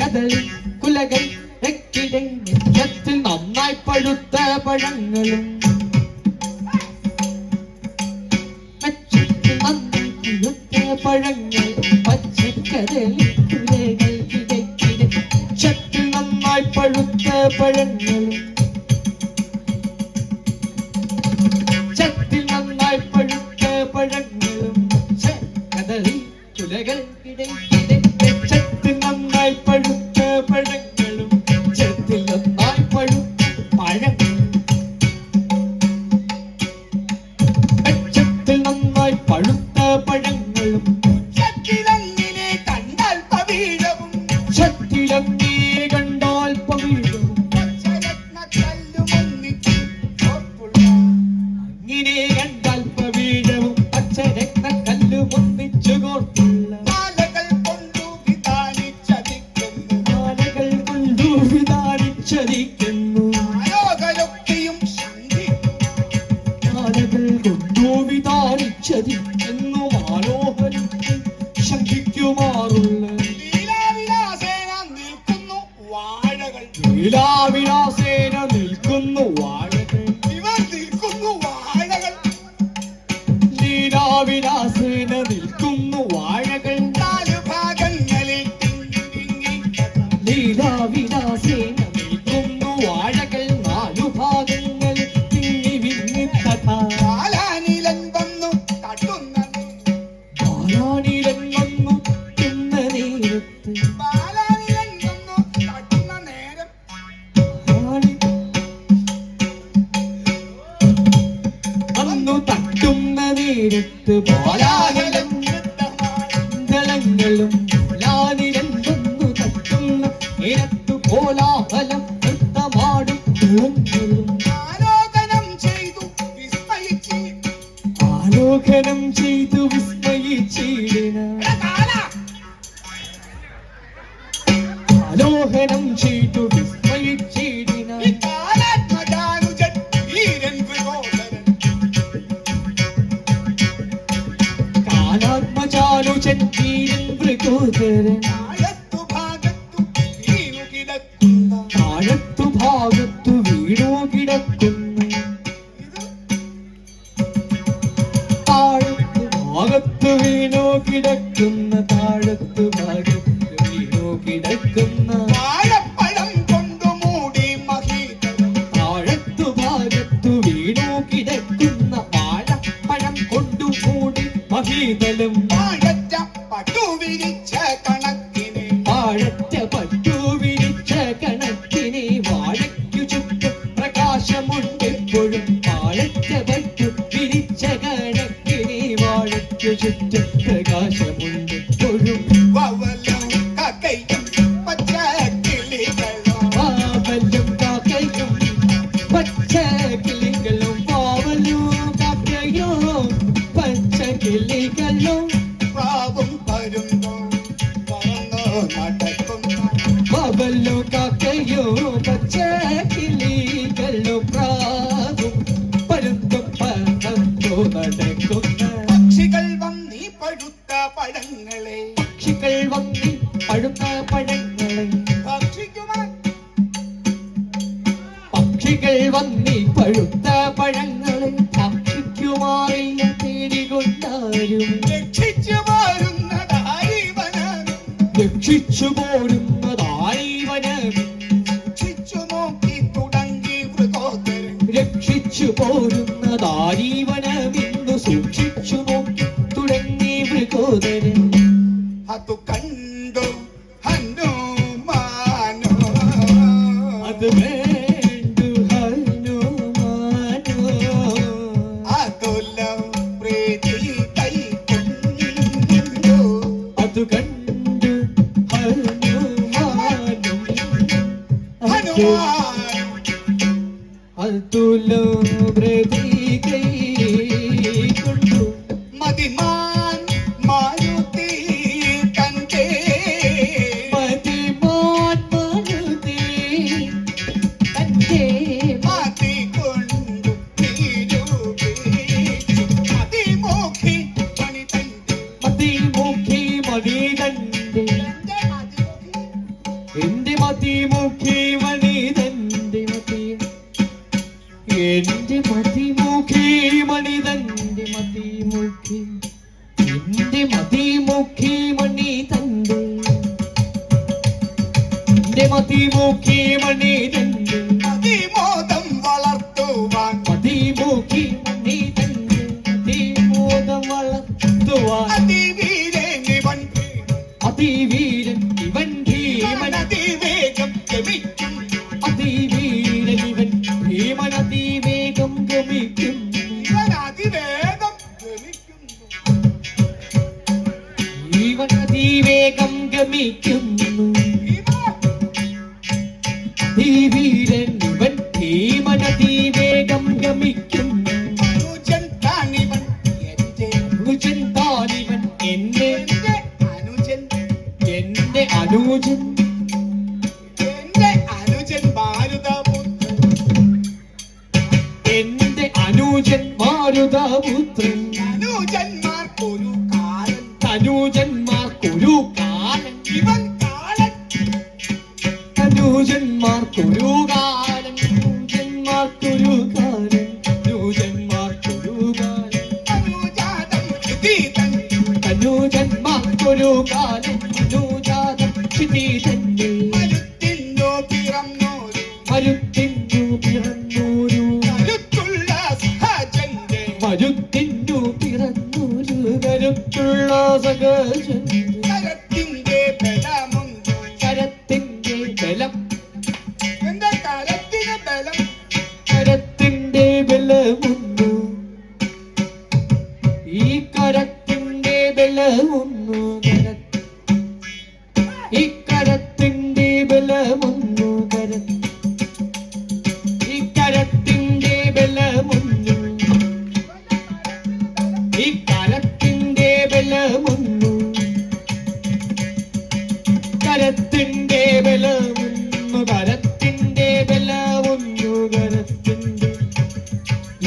കദളി കുലകൾ കിടക്കിടെ മെച്ചത്തിൽ നന്നായി പഴുത്ത പഴങ്ങളും മെച്ചത്തിൽ നന്നായി പഴുത്ത പഴങ്ങൾ പച്ചക്കദളി കുലകൾ കിടക്കിടെ മെച്ചത്തിൽ നന്നായി പഴുത്ത പഴങ്ങളും മെച്ചത്തിൽ നന്നായി പഴുത്ത പഴങ്ങളും കദളി കുലകൾ കിടക്കിടെ മെച്ചത്തിൽ നന്നായി പഴുത്ത പഴങ്ങളും ചെത്തിൽ നന്നായി പഴുത്ത പഴങ്ങളും മെച്ചത്തിൽ നന്നായി പഴുത്ത പഴങ്ങളും ചക്കിലങ്ങിനെ കണ്ടാൽ പവീഴവും ചെത്തിലങ്ങേ കണ്ടാൽ പവിഴവും പച്ചരത്നക്കല്ലുമൊന്നിച്ച് ഓർപ്പുള്ള ഇങ്ങനെ കണ്ടാൽ പവിഴവും പച്ചരത്ന കല്ലും ഒന്നിച്ചു കോർത്തുള്ള മാലകൾ കൊണ്ടു വിധാനിച്ചതിക്കുന്നു മാലകൾ കൊണ്ടു വിധാനിച്ചരിക്കുന്നു ആലോകരൊക്കെയും ശങ്കിക്കുന്നു മാലകൾ കൊണ്ടു വിധാനിച്ചരിക്കുന്നു മനോഹരം ശങ്കിക്കുമാറുള്ള ലീലാവിലാസേന നിൽക്കുന്നു വാഴകൾ ലീലാവിലാസേന നിൽക്കുന്നു വാഴകൾ ഇവർ നിൽക്കുന്നു വാഴകൾ ലീലാവിലാസേന നിൽക്കുന്നു വാഴകൾ നാല് ഭാഗങ്ങളിൽ തിങ്ങി തിങ്ങി ലീലാവിലാസേന നിൽക്കുന്നു വാഴകൾ നാലു ഭാഗങ്ങളിൽ തിങ്ങി വിങ്ങി കഥ പാലാനിലൻ വന്നു തട്ടുന്ന ബാലാനിലൻ വന്നു തിന്ന നേരത്ത് പാലാനിലൻ വന്നു തട്ടുന്ന നേരം വന്നു തട്ടുന്ന നേരത്ത് ബാലാനിലൻ ദളങ്ങളും ബാലാനിലൻ വന്നു തട്ടുന്ന നേരത്തു കോലാഹലം നൃത്തമാടും ദളങ്ങളും ആലോകനം ചെയ്തു വിസ്മയിച്ച് ആലോകനം ചെയ്തു വിസ്മയിച്ചിടന ആലോകനം ചെയ്തു വിസ്മയിച്ചിടന ഈ കാലാത്മജാനുജൻ വീരൻ ത്രികോണരൻ കാലാത്മജാനുജൻ വീരൻ മൃഗോദരൻ താഴത്തു ഭാഗത്തു വീണു കിടക്കുന്ന താഴത്തു ഭാഗത്തു വീണു കിടക്കുന്നു ഇത് പ്രാവല്ലോ കാക്കയോ പച്ചക്കിളികളോ പ്രാവും പരുന്തും പറന്നു നടക്കുന്ന പക്ഷികൾ വന്നീ പഴുത്ത പഴങ്ങളെ പക്ഷികൾ വന്നി പഴുത്ത പഴങ്ങളെ ഭക്ഷിക്കുവാൻ പക്ഷികൾ വന്നി പഴുത്ത പഴങ്ങളെ ഭക്ഷിക്കുമാറില്ല തേടികൊണ്ടാരും രക്ഷിച്ചു പോരുന്നതായി വനം രക്ഷിച്ചു പോരുന്നതായി വനം രക്ഷിച്ചു നോക്കി തുടങ്ങി മൃഗോദരൻ രക്ഷിച്ചു പോരുന്നതായി വനമിന്നു സൂക്ഷിച്ചു നോക്കി തുടങ്ങി മൃഗോദരൻ അതു കണ്ടു ഹനുമാനോ അത് വേണ്ടു ഹനുമാനോ അതുലം പ്രീതി കൈക്കൊണ്ടു അത് കണ്ടു ഹനുമാനും ഹനുമാൻ അതുലോ പ്രതീകൈ കൊണ്ടു മതിമാൻ മാരുതി തന്റെ മതിമാൻ മരുതേ തന്റെ മതി കൊണ്ടു നിരൂപിച്ചു മതിമോഖി മണി തന്റെ മതിമുഖി മണിതന്റെ എന്റെ മതിമുഖി മണിതന്റെ മതി എന്റെ മതിമുഖി മണിതന്റെ മതിമുഖി എന്റെ മതിമുഖി മണിതന്റെ എന്റെ മതിമുഖി മണിതന്റെ അതിമോദം വളർത്തുവാൻ മതിമുഖി മണിതന്റെ മതിമോദം വളർത്തുവാൻ അതിവീരനിവൻ അതിവീരൻ ഇവൻ ഭീമൻ അതിവേഗം ഗമിക്കും അതിവീരൻ ഇവൻ ഭീമൻ അതിവേഗം ഗമിക്കും ഇവൻ അതിവേഗം ഗമിക്കുന്നു ഇവൻ അതിവേഗം ഗമിക്കുന്നു അതിവീരൻ ഇവൻ ഭീമൻ അതിവേഗം ഗമിക്കുന്നു അനുജൻ താനിവൻ എന്റെ അനുജൻ താനിവൻ എന്റെ അനുജൻ എന്റെ അനുജൻ എന്റെ അനുജൻ ഭാരതപുത്രൻ എന്റെ അനുജൻ മാരുതപുത്രൻ അനുജന്മാർക്കൊരു കാലൻ അനുജന്മാർക്കൊരു കാലൻ ഇവൻ കാലൻ അനുജന്മാർക്കൊരു കാലൻ അനുജന്മാർക്കൊരു കാലൻ അനുജന്മാർക്കൊരു കാലൻ അനുജാതം ക്ഷിതീതൻ അനുജന്മാർക്കൊരു കാലൻ അനുജാതം ക്ഷിതീതന്റെ മരുത്തിന്നു പിറന്നോരു മരുത്തിന്നു പിറന്നൂരു കരുത്തുള്ള സഹജന്റെ മരുത്തിന്നു പിറന്നൂരു കരുത്തുള്ള സഹജൻ കരത്തിന്റെ ബലമുണ്ടോ കരത്തിന്റെ ബലം എന്റെ കരത്തിന് ബലം കരത്തിന്റെ ബലമുന്നു ഈ കരത്തിന്റെ ബലമുന്നു ഈ കരത്തിന്റെ ബലമുന്നു ഈ കരത്തിന്റെ ബലമുന്നു ഈ കരത്തിന്റെ ബലമുന്നു കരത്തിന്റെ ബലമുന്നു കരത്തിന്റെ ബലമുന്നു കരത്തിന്റെ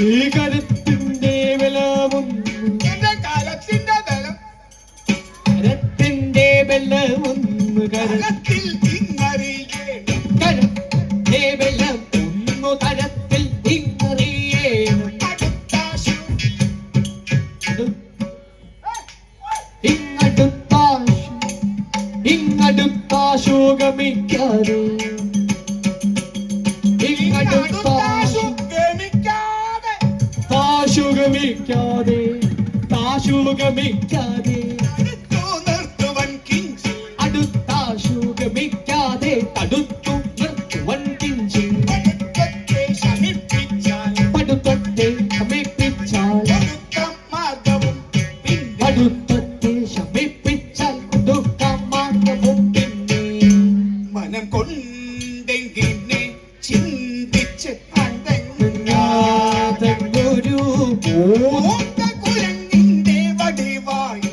ഈ കരത്തിന്റെ ബലമുന്നു എന്റെ കരത്തിന്റെ ബലം കരത്തിന്റെ ബലമുന്നു കരത്തിൽ ഇന്നറിയേണം കരത്തിന്റെ ബലം ഒന്നു കരത്തിൽ ഇങ്ങറിയേണം അടുത്താശു ഇങ്ങടുത്താശു ഗമിക്കാതെ അടുത്താശു ഇങ്ങടുത്താശു ഗമിക്കാതെ താശു ഗമിക്കാതെ താശു ഗമിക്കാതെ അടുത്തു നിർത്തുവൻ കിഞ്ചി അടുത്താശു ഗമിക്കാതെ തടുത്തു നിർത്തുവൻ കിഞ്ചി അടുത്തത്തെ ശമിപ്പിച്ചാൽ പടുത്തത്തെ ശമിപ്പിച്ചാൽ ഒടുക്കം മാർഗവും പിന്നെ പടുത്തത്തെ ശമിപ്പിച്ചാൽ കൊടുക്കാം മാർഗവും പിന്നെ മനം കൊണ്ടെങ്കിനെ ചിന്തിച്ച് അടങ്ങുന്ന ഗുരു കുരങ്ങിന്റെ വടിവായി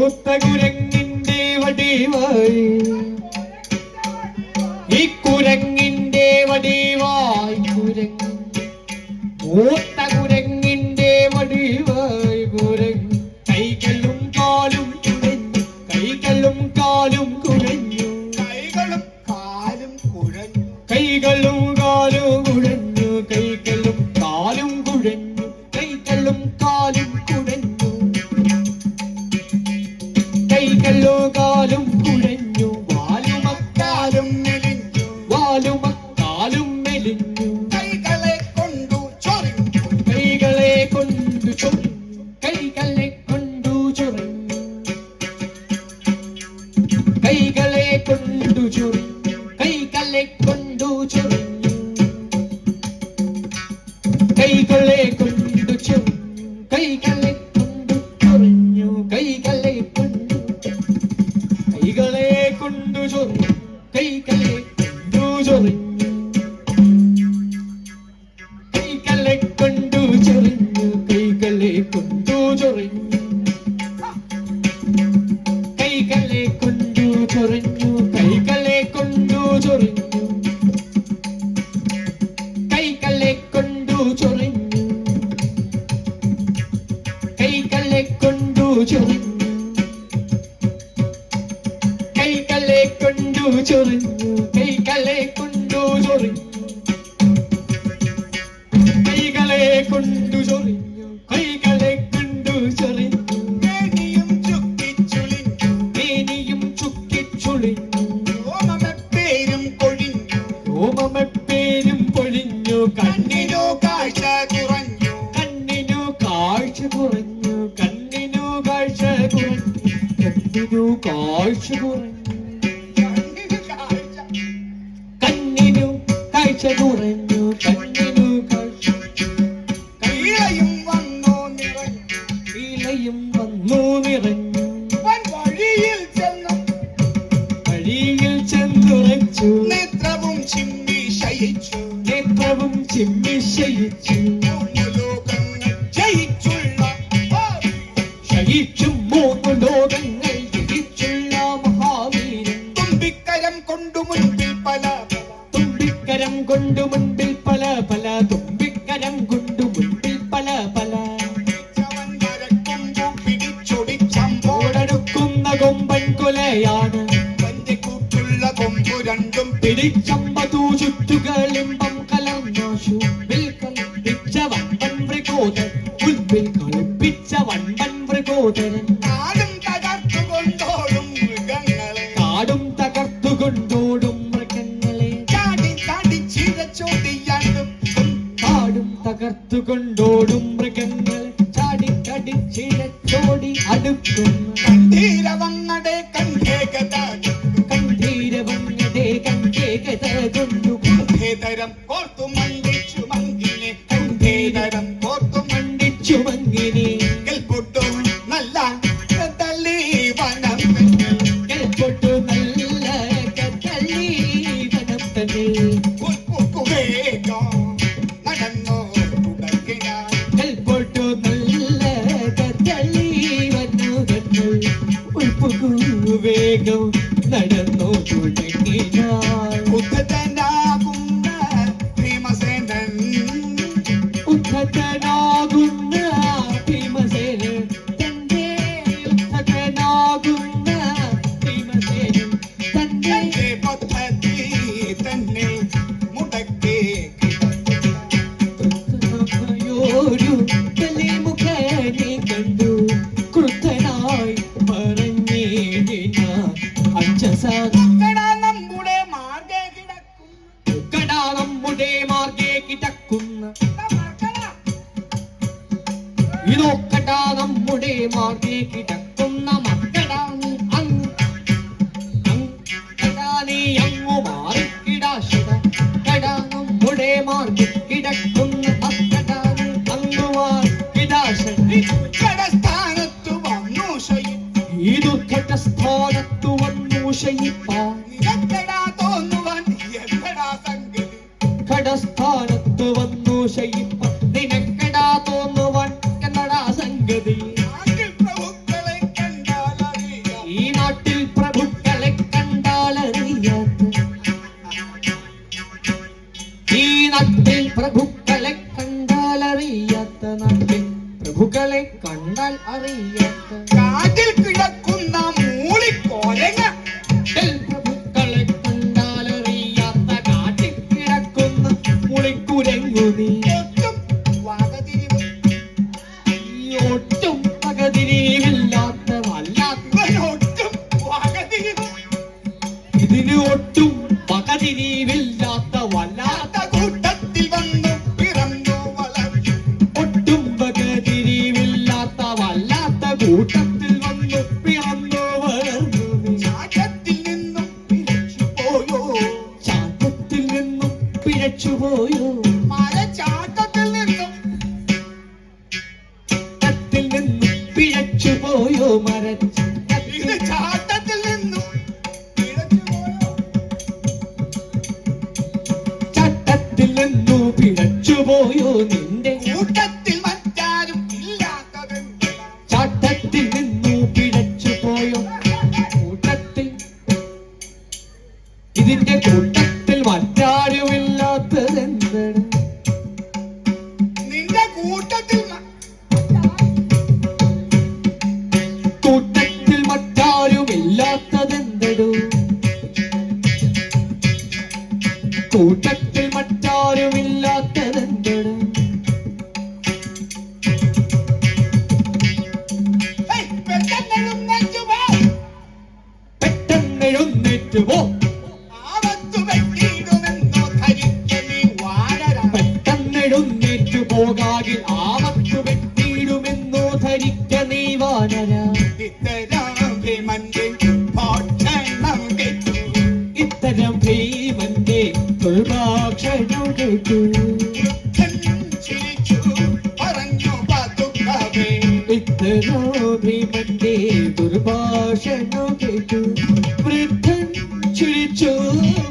മൂത്ത കുരങ്ങിന്റെ വടിവായി ഈ കുരങ്ങിന്റെ വടിവായി കുരങ്ങ് മൂത്ത കുരങ്ങിന്റെ വടിവായി കുരങ്ങ് കൈകളും കാലും കുഴഞ്ഞു കൈകളും കാലും കുഴഞ്ഞു കൈകളും കാലും കുഴഞ്ഞു കൈകളും കാലും കുഴഞ്ഞു കൈകളും കാലും കുഴഞ്ഞു കൈകളും കാലും കുഴഞ്ഞു കൈകളും കാലും കുഴഞ്ഞു വാലുമക്കാലും മെലിഞ്ഞു വാലുമക്കാലും മെലിഞ്ഞു കൈകളെ കൊണ്ടു ചൊറിഞ്ഞു കൈകളെ കൊണ്ടു ചൊറിഞ്ഞു കൈകളെ കൊണ്ടു ചൊറിഞ്ഞു കൈകളെ കൊണ്ടു ചൊറിഞ്ഞു കൈകളെ കൊണ്ടു ചൊറിഞ്ഞു കൈകളെ കൊണ്ടു ചൊറിഞ്ഞു കൈകളെ കൊണ്ടു ചൊറിഞ്ഞു കൈകളെ കൊണ്ടു കൈകളെ കൊണ്ടു ചൊറിഞ്ഞു കൈകളെ കൊണ്ടു ചൊറിഞ്ഞു കൈകളെ കൊണ്ടു ചൊറിഞ്ഞു കൈകളെ കൊണ്ടു ചൊറിഞ്ഞു കൈകളെ കൊണ്ടു ചൊറിഞ്ഞു കൈകളെ കൊണ്ടു ചൊറിഞ്ഞു കൈകളെ കൊണ്ടു ചൊറിഞ്ഞു കൈകളെ കൊണ്ടു ചൊറിഞ്ഞു കൈകളെ കൊണ്ടു ചൊറിഞ്ഞു കൈകളെ കൊണ്ടു ചൊറിഞ്ഞു കൈകളെ കൊണ്ടു ചൊറിഞ്ഞു കൈകളെ കൊണ്ടു ചൊറിഞ്ഞു മേനിയും ചുക്കിച്ചുളിഞ്ഞു മേനിയും ചുക്കിച്ചുളിഞ്ഞു ഓമമപ്പേരും കൊഴിഞ്ഞു ഓമമപ്പേരും പൊഴിഞ്ഞു കണ്ണിനു കാഴ്ച കുറഞ്ഞു കണ്ണിനു കാഴ്ച കുറഞ്ഞു കണ്ണിനു കാഴ്ച കുറഞ്ഞു കണ്ണിനു കാഴ്ച കുറഞ്ഞു കണ്ണിനു കാഴ്ച കണ്ണിനു കാഴ്ച കുറഞ്ഞു കണ്ണിനു കാഴ്ച കൈളയും വന്നു നിറഞ്ഞു ഇലയും വന്നു നിറഞ്ഞു വൻ വഴിയിൽ ചെന്നു വഴിയിൽ ചെന്നുറച്ചു നേത്രവും ചിമ്മി ശയിച്ചു നേത്രവും ചിമ്മി ശയിച്ചു മൂന്നു ലോകങ്ങൾ ജയിച്ചുള്ള ശയിച്ചും മൂന്നു ലോകങ്ങൾ ജയിച്ചുള്ള മഹാവീരൻ തുമ്പിക്കരം കൊണ്ടു മുൻപിൽ പല തുമ്പിക്കരം കൊണ്ടു മുൻപിൽ പല പല തുമ്പിക്കരം കൊണ്ടു മുൻപിൽ പല പല ചവൻ മരക്കൊമ്പു പിടിച്ചൊടിച്ചമ്പോ ഓടടുക്കുന്ന കൊമ്പൻ കൊലയാണ് വന്റെ കൂട്ടുള്ള കൊമ്പു രണ്ടും പിടിച്ചമ്പതു ചുറ്റുകളിമ്പം കലർന്നാശു കളിപ്പിച്ച വമ്പൻ മൃഗോദരൻ മുൻപിൽ കളിപ്പിച്ച വമ്പൻ മൃഗോദരൻ നാടും തകർത്തു കൊണ്ടോടും മൃഗങ്ങളെ കാടും തകർത്തുകൊണ്ടോടും മൃഗങ്ങളെ ചാടി ചാടി ചിരച്ചോടിയാണ്ടും കാടും തകർത്തുകൊണ്ടോടും മൃഗങ്ങളെ ചാടി ചാടി ചിരച്ചോടി അടുക്കും കണ്ടീരവങ്ങടെ കണ്ടേകത കണ്ടീരവങ്ങടെ കണ്ടേകത കൊണ്ടു ഭേദരം കോർത്തു മണ്ടിച്ചു മങ്കിനെ കണ്ടേതരം കോർത്തു മണ്ടിച്ചു മങ്ങിനെ മണ്ടിക്കൽ നല്ല തള്ളി വനം കേൾപ്പൊട്ടു നല്ല കത്തള്ളി വനം തന്നെ വേഗം നടന്നോ തുടങ്ങിനാൻ കേൾപ്പൊട്ടു നല്ല കത്തള്ളി വന്നു തന്നെ ഉൾപ്പുകു വേഗം നടന്നു തുടങ്ങിനാൾ ഉദ്ധതനാകുന്ന ഭീമസേനൻ ഉദ്ധതനാകുന്ന ഭീമസേനൻ തന്റെ ഉദ്ധതനാകുന്ന ഭീമസേനൻ തന്റെ തന്റെ പദ്ധതി തന്നെ മുടക്കി ൊരു കലിമുഖനെ കണ്ടു ക്രുദ്ധനായി പറഞ്ഞിടിന അഞ്ചസാകട നമ്മുടെ മാർഗേ കിടക്കും നമ്മുടെ മാർഗേ കിടക്കുന്ന ഇതൊക്കട നമ്മുടെ മാർഗേ കിടക്കുന്ന മക്കളാണ് നീ അങ്ങു മാറിക്കിടാശട കട നമ്മുടെ മാർഗേ കിടക്കുന്ന മക്കളാണ് അങ്ങു മാറിക്കിടാശട കടസ്ഥാനത്തു വന്നു ഈ ദുർഘടസ്ഥാനത്തു വന്നു ശയിപ്പാൻ നിനക്കെടാ തോന്നുവാൻ എന്തടാ സംഗതി ഘടസ്ഥാനത്തു വന്നു ശയിപ്പാൻ നിനക്കെടാ തോന്നുവാൻ എന്നടാ സംഗതി നാട്ടിൽ പ്രഭുക്കളെ കണ്ടാൽ പോയോ മരച്ചു ഇത് ചാട്ടത്തിൽ നിന്നും പിഴച്ചു പോയോ? ചട്ടത്തിൽ നിന്നു പിഴച്ചു പോയോ നിന്റെ കൂട്ടത്തിൽ മറ്റാരും ഇല്ലാത്തതെന്ത്? ചട്ടത്തിൽ നിന്നു പിഴച്ചു പോയോ കൂട്ടത്തിൽ ഇതിന്റെ കൂട്ടത്തിൽ മറ്റാരുമില്ലാത്തതെന്താണ് നിന്റെ കൂട്ടത്തിൽ കൂട്ടത്തിൽ മറ്റാരുമില്ലാത്തതെന്തടോ കൂട്ടത്തിൽ മറ്റാരുമില്ലാത്തതെന്തടോ പെട്ടെന്നെഴുന്നേറ്റ് പോ. പെട്ടെന്നെഴുന്നേറ്റ് പോ ആപത്തു വെട്ടിയിടുമെന്നോ ധരിക്ക നീ വാഴരാ. പെട്ടെന്നെഴുന്നേറ്റ് പോകാകിൽ ആപത്തു വെട്ടിയിടുമെന്നോ ധരിക്ക നീ വാനര ഇത്തരം ഭീമന്റെ ഭോക്ഷണം കേട്ടു. ഇത്തരം ഭീമന്റെ ദുർഭാഷണം കേട്ടു വൃദ്ധൻ ചിരിച്ചു പറഞ്ഞു പതുക്കവേ. ഇത്തരം ഭീമന്റെ ദുർഭാഷണം കേട്ടു വൃദ്ധൻ ചിരിച്ചു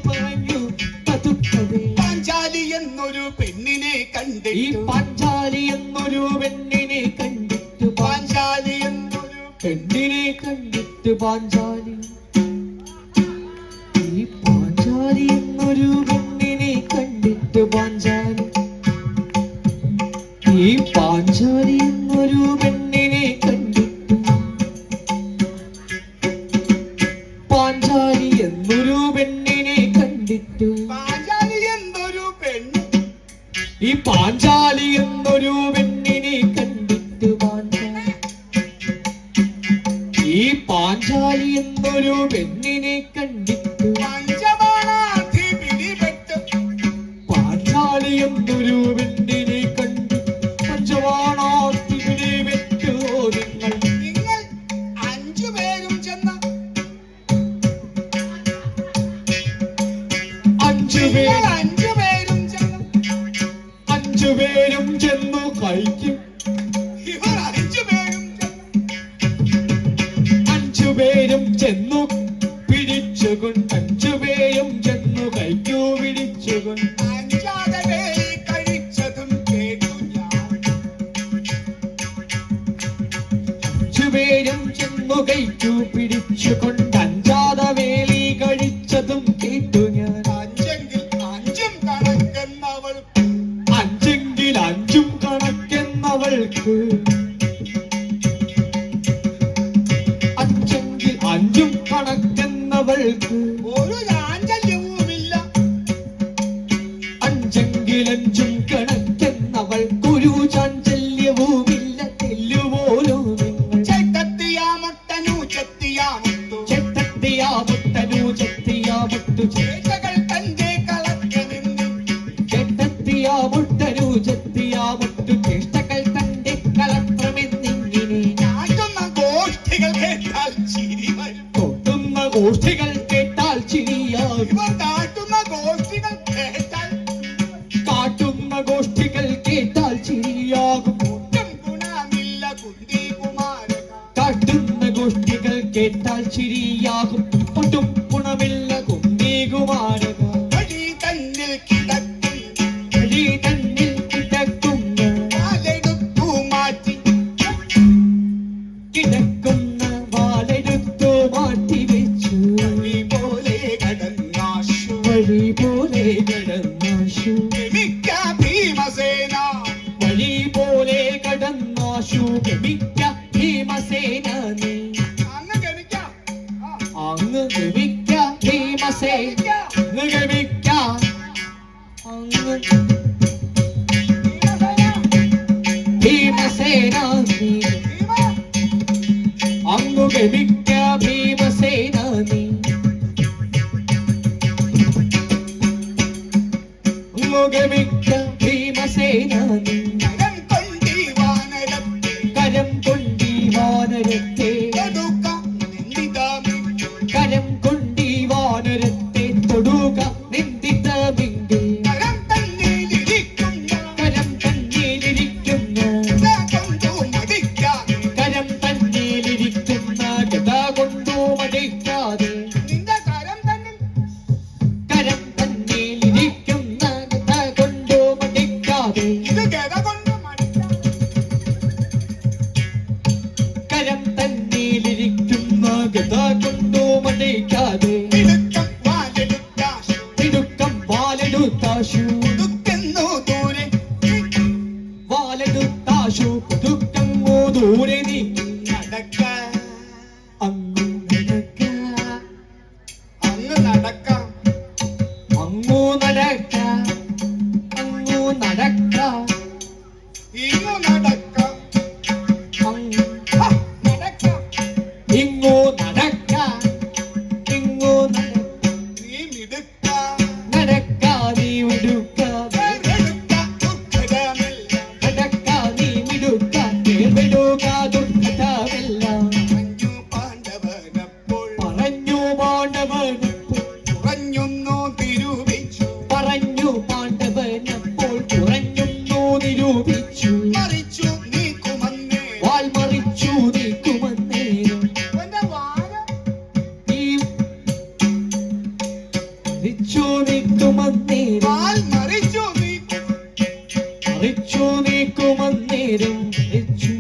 പറഞ്ഞു പതുക്കവേ പാഞ്ചാലി എന്നൊരു പെണ്ണിനെ ഈ കണ്ടിട്ടു. പാഞ്ചാലി എന്നൊരു പെണ്ണിനെ കണ്ടിട്ട് പാഞ്ചാലി എന്നൊരു പെണ്ണിനെ കണ്ടിട്ട് പാഞ്ചാലി ഈ പാഞ്ചാലി എന്നൊരു പെണ്ണിനെ കണ്ടിട്ട് പാഞ്ചാലി ഈ പാഞ്ചാലി എന്നൊരു പെണ്ണിനെ കണ്ടിട്ട് പാഞ്ചാലി എന്നൊരു പെണ്ണിനെ കണ്ടിട്ട് പാഞ്ചാലി എന്നൊരു പെണ്ണ്. ഈ പാഞ്ചാലി എന്നൊരു പെണ്ണിനെ കണ്ടിട്ട് പാഞ്ചാലി ഈ പാഞ്ചാലി എന്നൊരു പെണ്ണിനെ കണ്ടിട്ട് പഞ്ചവാണാധി പിടിപെട്ട് പാഞ്ചാലി എന്നൊരു പെണ്ണിനെ കണ്ടു പഞ്ചവാണാത്തി പിടിപെട്ടുവോ നിങ്ങൾ നിങ്ങൾ 5 പേരും ചെന്ന 5 നിങ്ങൾ പേർ 5 പേരും ചെന്ന 5 പേരും ചെന്നു കഴിക്കും ഇവർ 5 പേരും ചെന്ന 5 പേരും ചെന്നു പിടിച്ചുകൊണ്ട് 5 പേരും ചെന്നു കഴിക്കൂ പിടിച്ചുകൊണ്ട് അഞ്ചാതെ വേലി കഴിച്ചതും കേട്ടു ഞാൻ. 5 പേരും ചെന്നു കഴിക്കൂ പിടിച്ചുകൊണ്ട് അഞ്ചാതെ വേലി കഴിച്ചതും കേട്ടു ഞാൻ 5എങ്കിൽ 5ഉം കണക്കെന്നവൾ. 5എങ്കിൽ 5ഉം കണക്കെന്നവൾക്ക് 5എങ്കിൽ 5ഉം കണക്കെന്നവൾക്ക് ഒരു ചാഞ്ചല്യവുമില്ല. 5എങ്കിൽ 5ഉം കണക്കെന്നവൾക്കൊരു ചാഞ്ചല്യവുമില്ല തെല്ലുപോലും നിങ്ങൾ ചെത്തെത്തിയാ മുട്ടനു ചെത്തിയാ മുത്തു. ചെത്തെത്തിയാ മുട്ടനു ചെത്തിയാ മുട്ടു ചേട്ടകൾ തന്റെ കളക്ക് നിന്ന് ചെത്തെത്തിയാ മുട്ടനു ചെത്തിയാ മുട്ടു ചേഷ്ടകൾ തന്റെ കളത്രമെന്നിങ്ങനെ കാട്ടുന്ന ഗോഷ്ഠികൾ കേട്ടാൽ ചിരി വരും. കൊട്ടുന്ന ഗോഷ്ഠികൾ കേട്ടാൽ ചിരിയാകും ഇവർ കാട്ടുന്ന ഗോഷ്ഠികൾ കേട്ടാൽ കാട്ടുന്ന ഗോഷ്ഠികൾ കേട്ടാൽ ചിരിയാകും ഒട്ടും ഗുണമില്ല കുന്തി കുമാരക. കാട്ടുന്ന ഗോഷ്ഠികൾ കേട്ടാൽ ചിരിയാകും ഒട്ടും ഗുണമില്ല കുന്തികുമാരക വഴി തന്നിൽ കിടക്കും വഴി തന്നിൽ കിടക്കുന്ന കാലെടുത്തു മാറ്റി കിടക്കുന്ന വാലെടുത്തു മാറ്റി വെച്ചു വഴി പോലെ കടന്നാശു. വഴി പോലെ കടന്നാശു മിക്ക ഭീമസേന വഴി പോലെ കടന്നാശു ഗമിക്ക ഭീമസേന നീ അങ്ങ് ഗമിക്കാം. ആ, അങ്ങ് ഗമിക്ക ഭീമസേന അങ്ങ് ഗമിക്ക അങ്ങ് ഭീമസേന. ഭീമസേന നീ ഭീമ. അങ്ങ് ഗമിക്ക ഭീമസേന നീ അങ്ങ് ഗമിക്ക ഭീമസേന നീ കരം കൊണ്ടി വാനരത്തെ കരം കൊണ്ടീ വാനരത്തെ കൊടുക്ക നിന്ദിതമി. കരം കൊണ്ടീ വാനരത്തെ തൊടുക നിന്ദിതമിന്റെ കരം തന്നിലിരിക്കുന്ന കരം തന്നിലിരിക്കുന്ന കൊണ്ടു മടിക്കാതെ കരം തന്നിലിരിക്കുന്ന ഇങ്ങോ നടക്കാൻ ഇങ്ങോ നീ മിടുക്ക നടക്കാ നീ ഉടുക്കാതെ ദുഃഖകമെല്ലാം നടക്കാ നീ മിടുക്കാൻ കേൾവിടുക ദുഃഖമെല്ലാം പറഞ്ഞു പാണ്ഡവനപ്പോൾ പറഞ്ഞു പാണ്ഡവനപ്പോൾ കുറഞ്ഞൊന്നു നിരൂപിച്ചു പറഞ്ഞു പാണ്ഡവനപ്പോൾ കുറഞ്ഞൊന്നു നിരൂപിച്ചു മറിച്ചു നീക്കുമന്നേ വാൾ മറിച്ചു നീക്കുമന്നേരം അവന്റെ വാല ഈ മറിച്ചു നീക്കുമന്നേരം വാൽ മറിച്ചു നീക്കും മറിച്ചു നീക്കുമന്നേരം മറിച്ചു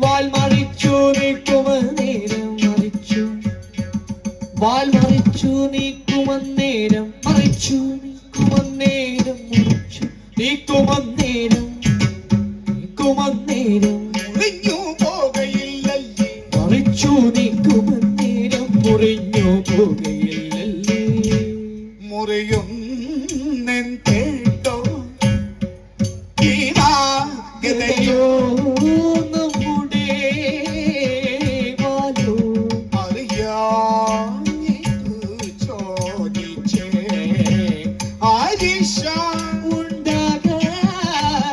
വാൾ മറിച്ചു നീക്കുമന്നേരം മറിച്ചു വാൾ മറിച്ചു നീക്കുമന്നേരം മറിച്ചു നീക്കുമന്നേരം മറിച്ചു നീക്കുമന്നേരം നീക്കുമന്നേരം മുറിഞ്ഞു പോകയില്ലല്ലേ മറിച്ചു നീക്കുമന്നേരം മുറിഞ്ഞു പോകുകയില്ലല്ലേ മുറിയും നിൻ കേട്ടോ ഗതയോ നമ്മുടെ വാലോ അറിയാഞ്ഞിട്ടു ചോദിച്ചേ ആരിഷ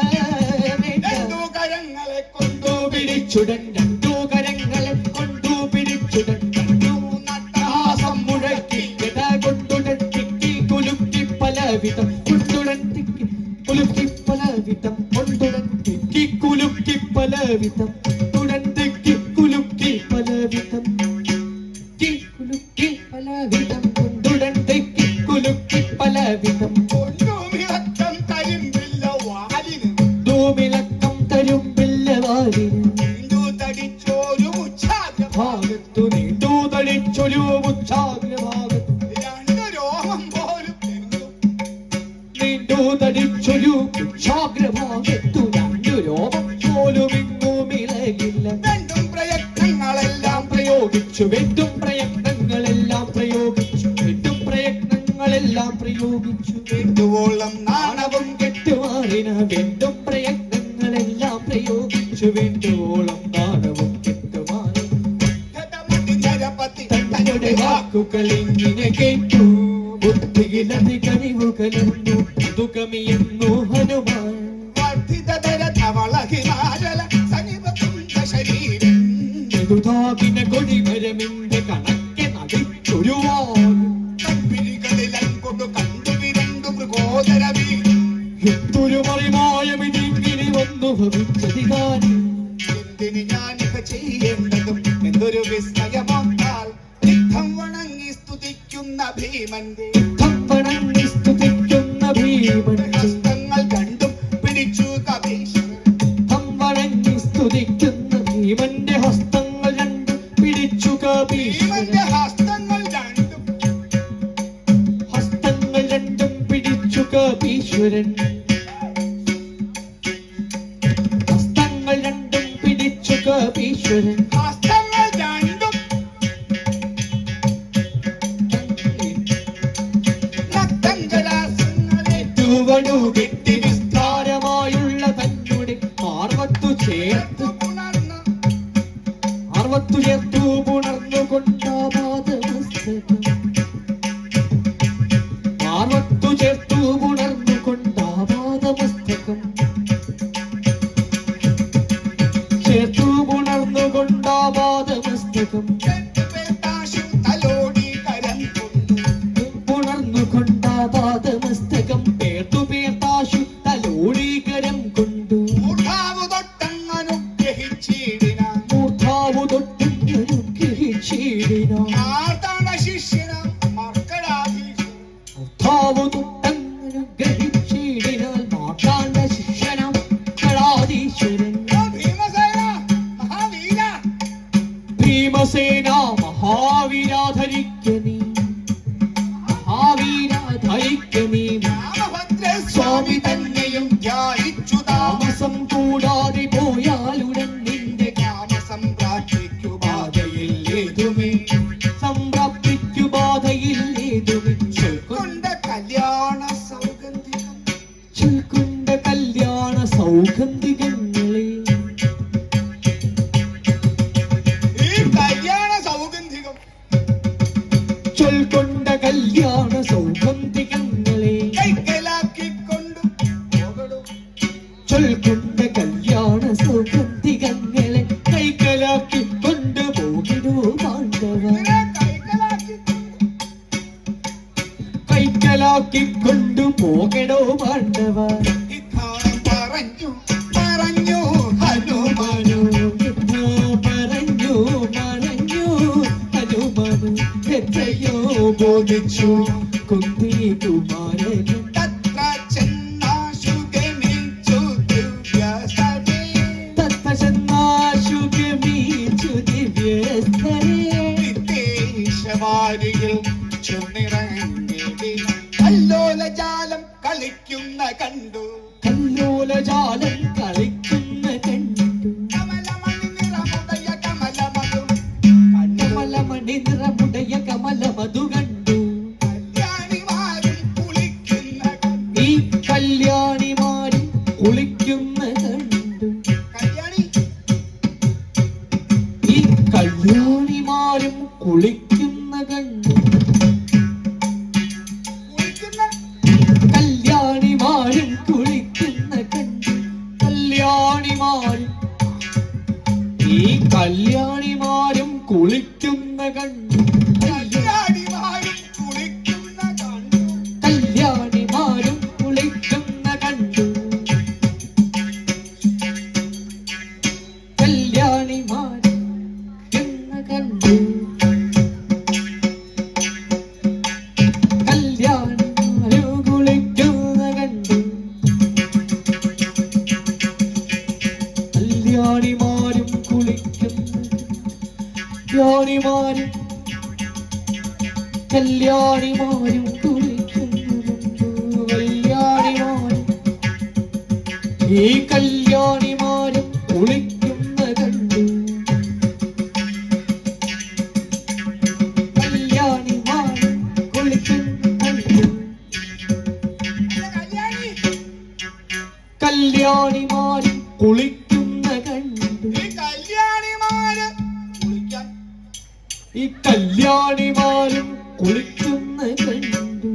രണ്ടു കരങ്ങളെ കൊണ്ടു പിടിച്ചുടൻ രണ്ടു കരങ്ങളെ കൊണ്ടു പിടിച്ചുടൻ രണ്ടു നട്ടഹാസം മുഴക്കി ഗത കൊണ്ടുടൻ തിക്കി കുലുക്കി പലവിധം കൊണ്ടുടൻ തിക്കി കുലുക്കി പലവിധം കൊണ്ടുടൻ തിക്കി കുലുക്കി പലവിധം തുടൻ തിക്കി കുലുക്കി പലവിധം തിക്കി കുലുക്കി പലവിധം കൊണ്ടുടൻ തിക്കി കുലുക്കി പലവിധം കൊണ്ടുമിളക്കം തരുമ്പില്ല വാലിന് ൂമിളക്കം തരും പിള്ളവാരിന് നീണ്ടു തടിച്ചോരു ഉച്ചാര ഭാഗത്തു നീണ്ടു തളിച്ചൊരു ഉച്ചാഗ്രഭാഗത്തു രണ്ട് രോമം പോലും തെന്നു നീണ്ടു തടിച്ചൊരു ഉച്ചാഗ്രഭാഗത്തു രണ്ടു രോമം പോലും ഇങ്ങും ഇളകില്ല രണ്ടും പ്രയത്നങ്ങളെല്ലാം പ്രയോഗിച്ചു വെട്ടും പ്രയത്നങ്ങളെല്ലാം പ്രയോഗിച്ചു വെട്ടും പ്രയത്നങ്ങളെല്ലാം പ്രയോഗിച്ചു വേണ്ടുവോളം നാണവും നാണവും കെട്ടുമാറിന വെട്ടും പ്രയത്നങ്ങളെല്ലാം പ്രയോഗിച്ചു വേണ്ടുവോളം നാണവും കെട്ടുമാറി ഘടമതി നരപതി തങ്ങളുടെ വാക്കുകൾ ഇങ്ങനെ കേട്ടു ബുദ്ധിയിലതി കഴിവുകളെന്നു ദുഃഖമിയെന്നു ഹനുമാൻ വർദ്ധിതതര ധവളഹിമാരല സനിവതുണ്ട ശരീരം ചെറുതാകിന കൊടിമരമിന്റെ കണക്കെ നടിച്ചൊരുവാൻ കമ്പിരികളിൽ അൻകൊണ്ടു കണ്ടു വിരണ്ടു മൃഗോദരവീ എന്തൊരു മറിമായമിതിങ്ങനെ വന്നു ഭവിച്ചതികാരി എന്തിന് ഞാനിപ്പ ചെയ്യേണ്ടതും എന്തൊരു വിസ്മയമോത്താൽ യുദ്ധം വണങ്ങി സ്തുതിക്കുന്ന ഭീമന്റെ വണങ്ങി സ്തുതിക്കുന്ന ഭീമന്റെ ഹസ്തങ്ങൾ കണ്ടും പിടിച്ചു കപീശ്വരൻ വണങ്ങി സ്തുതിക്കുന്ന ഭീമന്റെ ഹസ്തങ്ങൾ രണ്ടും പിടിച്ചു ഭീമന്റെ കപീശ്വരൻ ഹസ്തങ്ങൾ രണ്ടും ഹസ്തങ്ങൾ രണ്ടും പിടിച്ചു കപീശ്വരൻ ഹസ്തങ്ങൾ രണ്ടും പിടിച്ചു കപീശ്വരൻ ഹസ്തങ്ങൾ രണ്ടും നക്തഞ്ജലാസങ്ങളെ ചുവടുകെട്ടി വിസ്താരമായുള്ള തന്നുടെ ആർവത്തു ചേർത്ത് പുണർന്നു ആർവത്തു ചേർത്തു പുണർന്നുകൊണ്ടാപാദമസ്തകം ആർവത്തു ചേർത്തു പുണർന്നുകൊണ്ടാപാദമസ്തകം ചേർത്തു പുണർന്നുകൊണ്ടാപാദമസ്തകം ചെത്തുപേട്ടാശു തലോടി കരം കൊണ്ടു പുണർന്നുകൊണ്ടാപാദമസ്തകം പേർത്തു പേർത്താശു തലോടീകരം കൊണ്ടു മൂർധാവു തൊട്ടങ്ങനുഗ്രഹിച്ചിടിന മൂർധാവു തൊട്ടുഗ്രഹിച്ചീടിന ആർത്തണ ശിഷ്യന മർക്കടാധീശൻ മൂർധാവു തൊട്ടനുഗ്രഹിച്ചീടിനാൽ മാർത്താണ്ഡ ശിഷ്യനം കടാധീശ്വരൻ ഭീമസേന മഹാവീര ഭീമസേന മഹാവീരാധരിക്കനീ മഹാവീരാധരിക്കനീ രാമഭദ്ര സ്വാമി തന്നെയും ധ്യാനിച്ചു താമസം കൂടാതെ പോയാലുടൻ നിന്റെ താമസം പ്രാർത്ഥിക്കു ബാധയിൽ ഏതുമേ സംപ്രാപ്തിക്കു ബാധയില്ലേതുമേ കൊണ്ട കല്യാണ സൗഗന്ധികം ചൊൽക്കൊണ്ട കല്യാണ സൗഗന്ധികങ്ങളെ ഈ കൈ ചൊൽക്കൊണ്ട കല്യാണ സൗഗന്ധികങ്ങളെ കൈക്കലാക്കിക്കൊണ്ടു പോകടോ ചൊൽക്കൊണ്ട കല്യാണ സൗഗന്ധികങ്ങളെ കൈക്കലാക്കി കൊണ്ടുപോകിടൂ പാണ്ഡവ കൈക്കലാക്കി കൊണ്ടുപോകടോ പാണ്ഡവ ഇതാണ് പറഞ്ഞു പറഞ്ഞു ഹനുമാനു പറഞ്ഞു പറഞ്ഞു ഹനുമാനു എത്രയോ ബോധിച്ചു കുന്തി കുമാരനും തത്ര ചെന്നാശു ഗമിച്ചു ദിവ്യസരേ തത്വശന്നാശു ഗമിച്ചു ദിവ്യസ്ഥരേ വിദേശവാരിയിൽ ചെന്നിറങ്ങി കല്ലോലജാലം കളിക്കുന്ന കണ്ടു കല്ലോലജാലം കളിക്കുന്ന കണ്ടു കമലമണി നിറമുടയ കമലമധു കമലമണി നിറമുടയ കമലമധു കണ്ടു കല്യാണിമാരും കുളിക്കുന്ന കണ്ടു ഈ കല്യാണിമാരും കുളിക്കുന്ന കണ്ടു കല്യാണി ഈ കല്യാണിമാരും കുളിക്കുന്ന കണ്ടു കുളിക്കുന്ന കല്യാണിമാരും കുളിക്കുന്ന കണ്ടു കല്യാണിമാരും ഈ കല്യാണിമാരും കുളിക്കുന്ന കണ്ടു കല്യാണിമാരും കുളിക്കുന്ന കണ്ടു കല്യാണിമാരും കുളിക്കുന്ന കണ്ടു കല്യാണിമാരും എന്ന കണ്ടു കല്യാണിമാരും കുളിക്കുന്ന കണ്ടു കല്യാണിമാരും കുളിക്കുന്ന കല്യാണിമാരും കല്യാണിമാരും കുളിക്കുന്നുണ്ടോ കല്യാണിമാരും ഈ കല്യാണിമാരും കുളിക്കുന്ന കണ്ടു കല്യാണിമാരും കുളിക്കുന്ന കണ്ടു കല്യാണി കല്യാണിമാരും കുളിക്കുന്ന കണ്ടു ഈ കല്യാണിമാര് കുളിക്കാൻ ഈ കല്യാണിമാരും കുളിക്കുന്ന കണ്ടു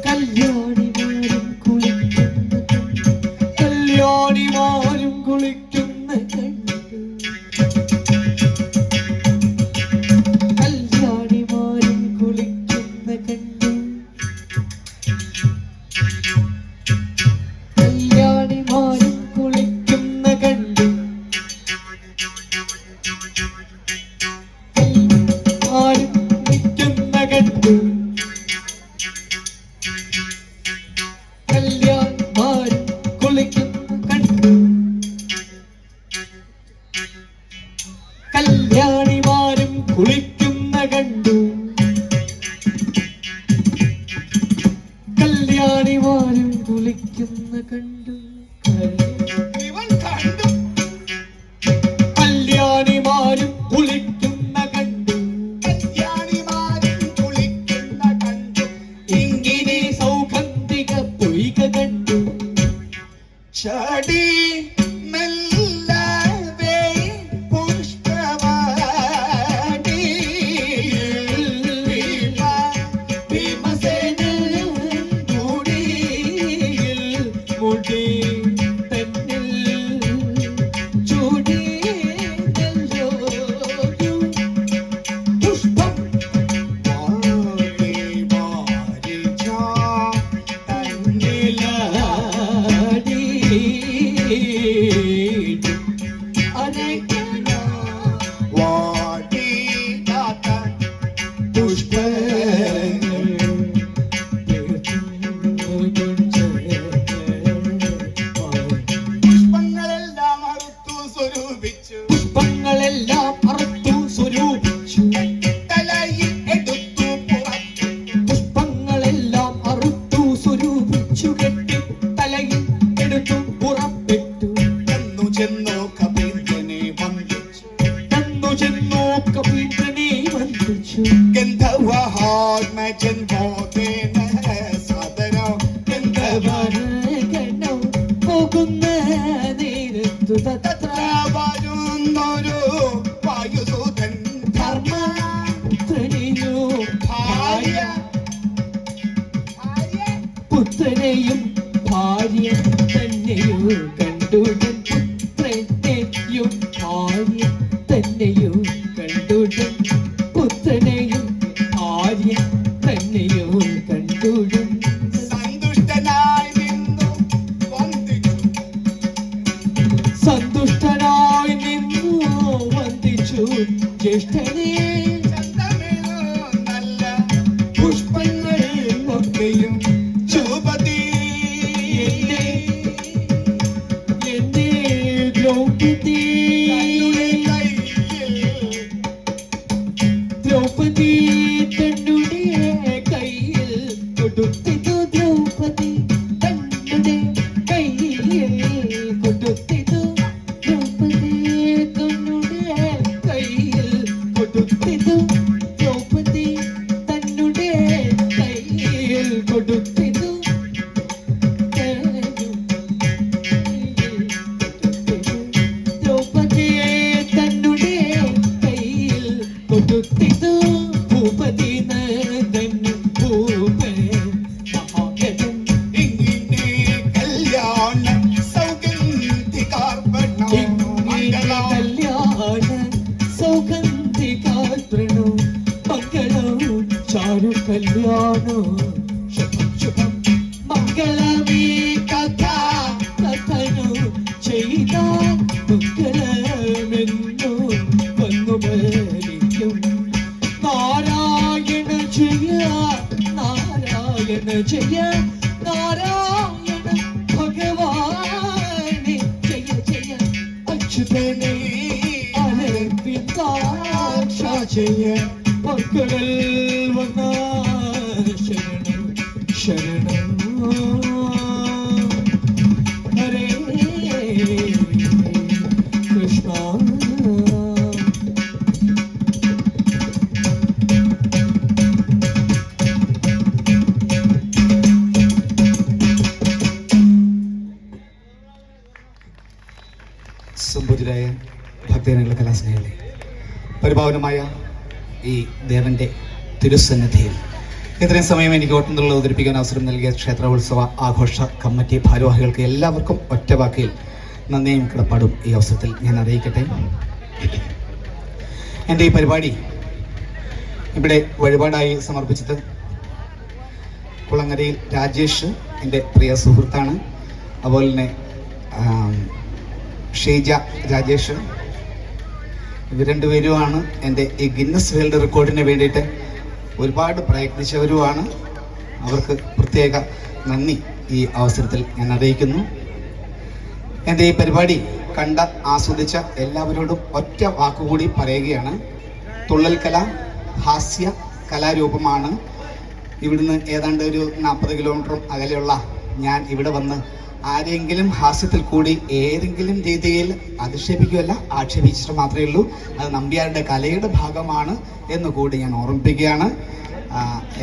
കല്യാണിമാരും കുളിക്കുന്ന കണ്ടു കല്യാണിമാരും കുളിക്കുന്ന കണ്ടു കല്യാണിമാരും കുളിക്കുന്ന കണ്ടു കല്യാണിമാരും കുളിക്കുന്ന കണ്ടു ആരും നിൽക്കുന്ന കണ്ടു കല്യാൺമാരും കുളിക്കുന്ന കണ്ടു കല്യാണിമാരും കുളിക്കുന്ന കണ്ടു കല്യാണിമാരും കുളിക്കുന്ന കണ്ടു ഇവൻ കണ്ടു കല്യാണിമാരും കുളിക്കുന്ന കണ്ടു കല്യാണിമാരും കുളിക്കുന്ന കണ്ടു ഇങ്ങനെ സൗഗന്ധിക പൊയ്ക കണ്ടു ചടി മെല്ലവേ പുഷ്പവാടി ഭീമസേനൻ മുടിയിൽ മുടി തന്നിൽ ചൂടിയല്ലോ പുഷ്പം നിലാടി അനേകന പുഷ്പങ്ങളെല്ലാം അറുത്തു സ്വരൂപിച്ചു പുഷ്പങ്ങളെല്ലാം അറുത്തു സ്വരൂപിച്ചു തലയിൽ എടുത്തു പുറത്തു പുഷ്പങ്ങളെല്ലാം അറുത്തു സ്വരൂപിച്ചു കെട്ടി തലയിൽ എടുത്തു പുറപ്പെട്ടു ചെന്നു ചെന്നു കപീന്ദ്രനെ വന്ദിച്ചു തന്നു ചെന്നു കപീന്ദ്രനെ വന്ദിച്ചു ഗന്ധർവഹാത്മജൻ ബോധേന സദര ഗന്ധർവഗണം പോകുന്ന നേരത്തു തത്ര തത്ര വരുന്നൊരു വായുസൂതൻ തന്നെയും ഭാര്യ തന്നെയും കണ്ടുടൻ പുത്രനെയും ഭാര്യ തന്നെയും കണ്ടുടൻ സന്തുഷ്ടനായി നിന്നു വന്ദിച്ചു സന്തുഷ്ടനായി നിന്നു വന്ദിച്ചു ജ്യേഷ്ഠനെ ചന്തമിഴു നല്ല പുഷ്പങ്ങൾ ഒക്കെയും ചൂപതി എന്നെ ദ്രൗപദി ദ്രൗപദി തന്നുടെ കയ്യിൽ കൊടുത്തിതു ദ്രൗപദി തന്നുടെ കയ്യിൽ കൊടുത്തിതു ദ്രൗപദി തന്നുടെ കയ്യിൽ കൊടുത്തിതു ദ്രൗപദി തന്നുടെ കയ്യിൽ കൊടുത്തിതു ദ്രൗപദിയെ തന്നുടെ കയ്യിൽ കൊടുത്തിതു ഭൂപതി നന്ദൻ ഭൂപൻ മഹാഗജൻ ഇങ്ങനെ കല്യാണ സൗഗന്ധികാർപ്പണം മംഗളം കല്യാണ സൗഗന്ധികാർപ്പണോ മംഗളം ചാരു കല്യാണോ ശുഭം ശുഭം മംഗളമീ കഥ കഥനോ ചെയ്ത മംഗളമെന്നോ വന്നു ഭരിക്കും നാരായണ ജയ നാരായണ ജയ നാരായണ ഭഗവാനെ ജയ ജയ അച്യുതനെ അരവിന്ദാക്ഷ ജയ മക്കളിൽ വന്ന ശരണം ശരണം ഹരേ കൃഷ്ണ സംപൂജിതരായ ഭക്തജനങ്ങളുടെ കലാസ്നേഹികളെ, പരിപാവനമായ ഈ ദേവന്റെ തിരുസന്നിധിയിൽ ഇത്രയും സമയം എനിക്ക് ഓട്ടംതുള്ള അവതരിപ്പിക്കാൻ അവസരം നൽകിയ ക്ഷേത്രോത്സവ ആഘോഷ കമ്മിറ്റി ഭാരവാഹികൾക്ക് എല്ലാവർക്കും ഒറ്റ വാക്കിൽ നന്ദിയും കടപ്പാടും ഈ അവസരത്തിൽ ഞാൻ അറിയിക്കട്ടെ. എൻ്റെ ഈ പരിപാടി ഇവിടെ വഴിപാടായി സമർപ്പിച്ചത് കുളങ്ങരയിൽ രാജേഷ്, എൻ്റെ പ്രിയ സുഹൃത്താണ്. അതുപോലെ തന്നെ ഷീജ രാജേഷ്, ഇവർ രണ്ടുപേരുമാണ് എൻ്റെ ഈ ഗിന്നസ് വേൾഡ് റെക്കോർഡിന് വേണ്ടിയിട്ട് ഒരുപാട് പ്രയത്നിച്ചവരുമാണ്. അവർക്ക് പ്രത്യേക നന്ദി ഈ അവസരത്തിൽ ഞാൻ അറിയിക്കുന്നു. എൻ്റെ ഈ പരിപാടി കണ്ട ആസ്വദിച്ച എല്ലാവരോടും ഒറ്റ വാക്കുകൂടി പറയുകയാണ്. തുള്ളൽ കല ഹാസ്യ കലാരൂപമാണ്. ഇവിടുന്ന് ഏതാണ്ട് ഒരു 40 കിലോമീറ്റർ അകലെയുള്ള ഞാൻ ഇവിടെ വന്ന് ആരെങ്കിലും ഹാസ്യത്തിൽ കൂടി ഏതെങ്കിലും രീതിയിൽ അധിക്ഷേപിക്കുകയല്ല, ആക്ഷേപിച്ചിട്ട് മാത്രമേ ഉള്ളൂ. അത് നമ്പ്യാരുടെ കലയുടെ ഭാഗമാണ് എന്ന് കൂടി ഞാൻ ഓർമ്മിപ്പിക്കുകയാണ്.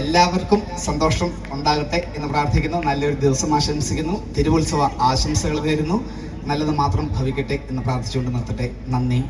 എല്ലാവർക്കും സന്തോഷം ഉണ്ടാകട്ടെ എന്ന് പ്രാർത്ഥിക്കുന്നു. നല്ലൊരു ദിവസം ആശംസിക്കുന്നു. തിരുവുത്സവ ആശംസകൾ നേരുന്നു. നല്ലത് മാത്രം ഭവിക്കട്ടെ എന്ന് പ്രാർത്ഥിച്ചുകൊണ്ട് നിർത്തട്ടെ. നന്ദി.